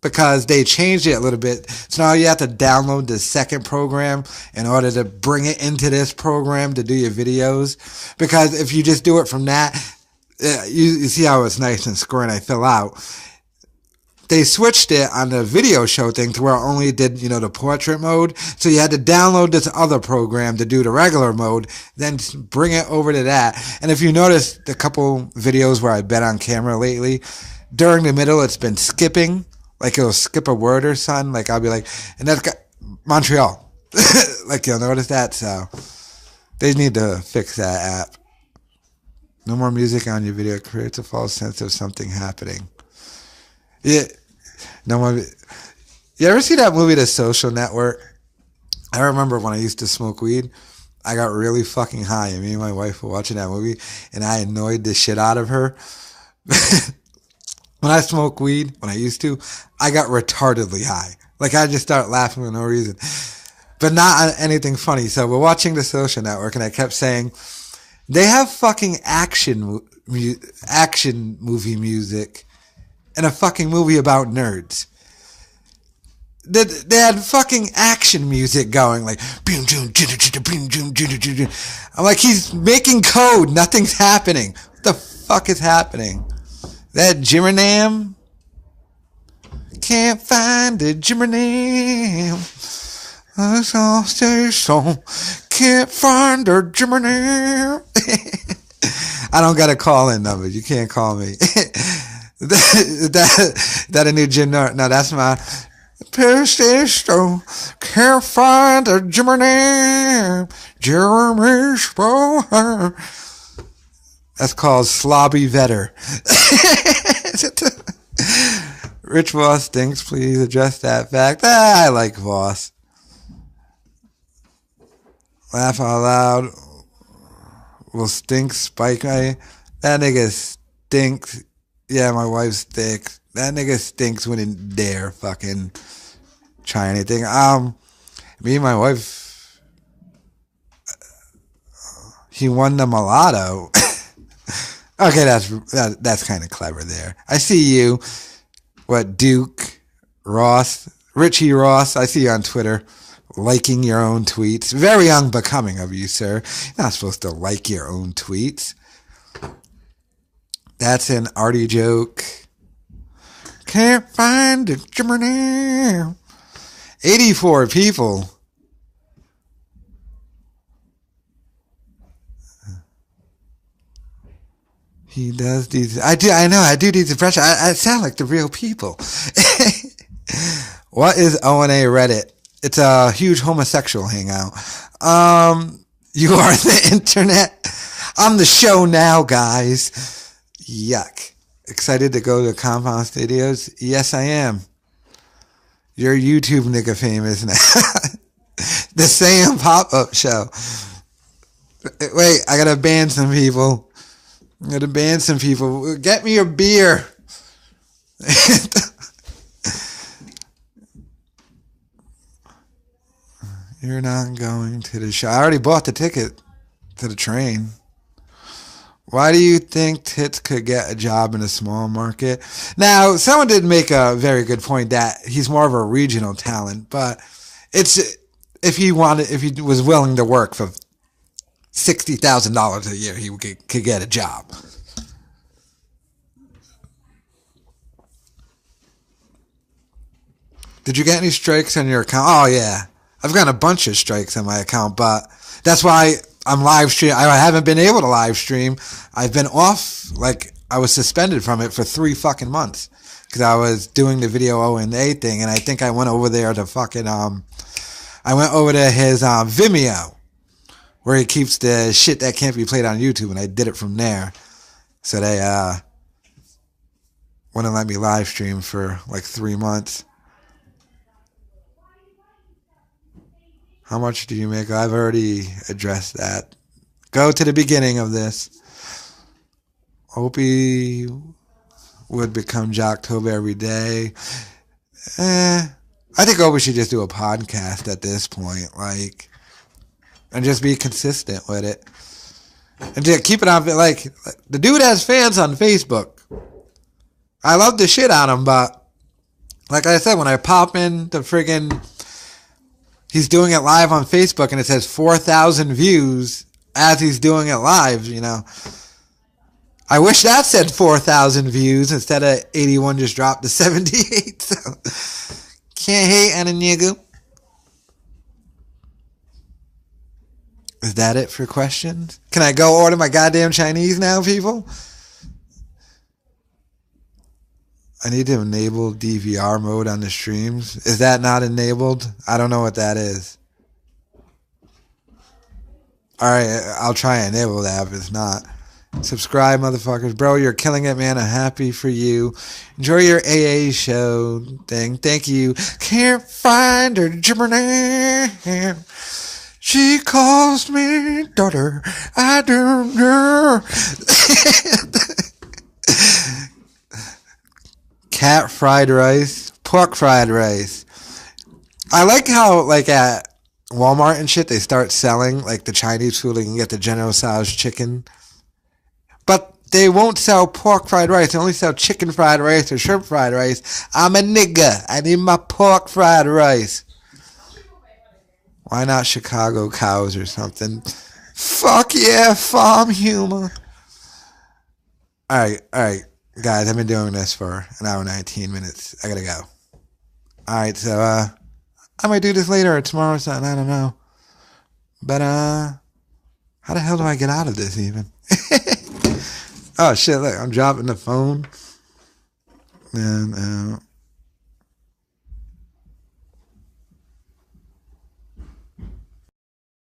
because they changed it a little bit. So now you have to download the second program in order to bring it into this program to do your videos. Because if you just do it from that, you see how it's nice and square and I fill out. They switched it on the video show thing to where it only did, the portrait mode. So you had to download this other program to do the regular mode, then bring it over to that. And if you notice the couple videos where I've been on camera lately, during the middle, it's been skipping. Like it'll skip a word or something. Like I'll be like, and that's got Montreal. Like you'll notice that. So they need to fix that app. No more music on your video. It creates a false sense of something happening. Yeah. No more. You ever see that movie, The Social Network? I remember when I used to smoke weed, I got really fucking high, and me and my wife were watching that movie, and I annoyed the shit out of her. When I smoke weed, when I used to, I got retardedly high. Like, I just start laughing for no reason. But not on anything funny. So we're watching The Social Network, and I kept saying, they have fucking action movie music in a fucking movie about nerds. They had fucking action music going, like, I'm like, he's making code. Nothing's happening. What the fuck is happening? That Jimmernam? Can't find the Jimmernam. Can't find the Jimmernam. I don't got a call-in number. You can't call me. that a new gym? No, that's my Persistence. Can't find the Jimmernam. Jeremy Spohar. That's called Slobby Vetter. Rich Voss stinks. Please address that fact. I like Voss. Laugh out loud. Will stink spike my That nigga stinks. Yeah, my wife's thick. That nigga stinks when he dare fucking try anything. Me and my wife, he won the mulatto. Okay, that's kind of clever there. I see you. What, Duke, Ross, Richie Ross, I see you on Twitter liking your own tweets. Very unbecoming of you, sir. You're not supposed to like your own tweets. That's an arty joke. Can't find it. 84 people. He does these. I know. I do these impressions. I sound like the real people. What is O&A Reddit? It's a huge homosexual hangout. You are the internet. I'm the show now, guys. Yuck. Excited to go to Compound Studios? Yes, I am. You're YouTube nigga famous now. The same pop-up show. Wait, I gotta ban some people. Get me a beer. You're not going to the show. I already bought the ticket to the train. Why do you think Tits could get a job in a small market? Now, someone did make a very good point that he's more of a regional talent, but it's if he was willing to work for $60,000 a year, he could get a job. Did you get any strikes on your account? Oh, yeah. I've gotten a bunch of strikes on my account, but that's why I'm live streaming. I haven't been able to live stream. I've been off, like, I was suspended from it for 3 fucking months because I was doing the video O&A thing, and I think I went over there to fucking, I went over to his Vimeo, where he keeps the shit that can't be played on YouTube, and I did it from there. So they wouldn't let me live stream for like 3 months. How much do you make? I've already addressed that. Go to the beginning of this. Opie would become Jocktober every day. I think Opie should just do a podcast at this point, like, and just be consistent with it. And just keep it on, like, the dude has fans on Facebook. I love the shit on him, but like I said, when I pop in the friggin', he's doing it live on Facebook and it says 4,000 views as he's doing it live, you know. I wish that said 4,000 views instead of 81 just dropped to 78. So can't hate on a nigga. Is that it for questions? Can I go order my goddamn Chinese now, people? I need to enable DVR mode on the streams. Is that not enabled? I don't know what that is. Alright, I'll try and enable that if it's not. Subscribe, motherfuckers. Bro, you're killing it, man. I'm happy for you. Enjoy your AA show thing. Thank you. Can't find her. She calls me daughter. I don't know. Cat fried rice. Pork fried rice. I like how, like, at Walmart and shit, they start selling, like, the Chinese food. You can get the General Tso's chicken. But they won't sell pork fried rice. They only sell chicken fried rice or shrimp fried rice. I'm a nigga. I need my pork fried rice. Why not Chicago cows or something? Fuck yeah, farm humor. Alright. Guys, I've been doing this for an hour and 19 minutes. I gotta go. Alright, so, I might do this later or tomorrow or something. I don't know. But, how the hell do I get out of this even? Oh shit, look, I'm dropping the phone. And,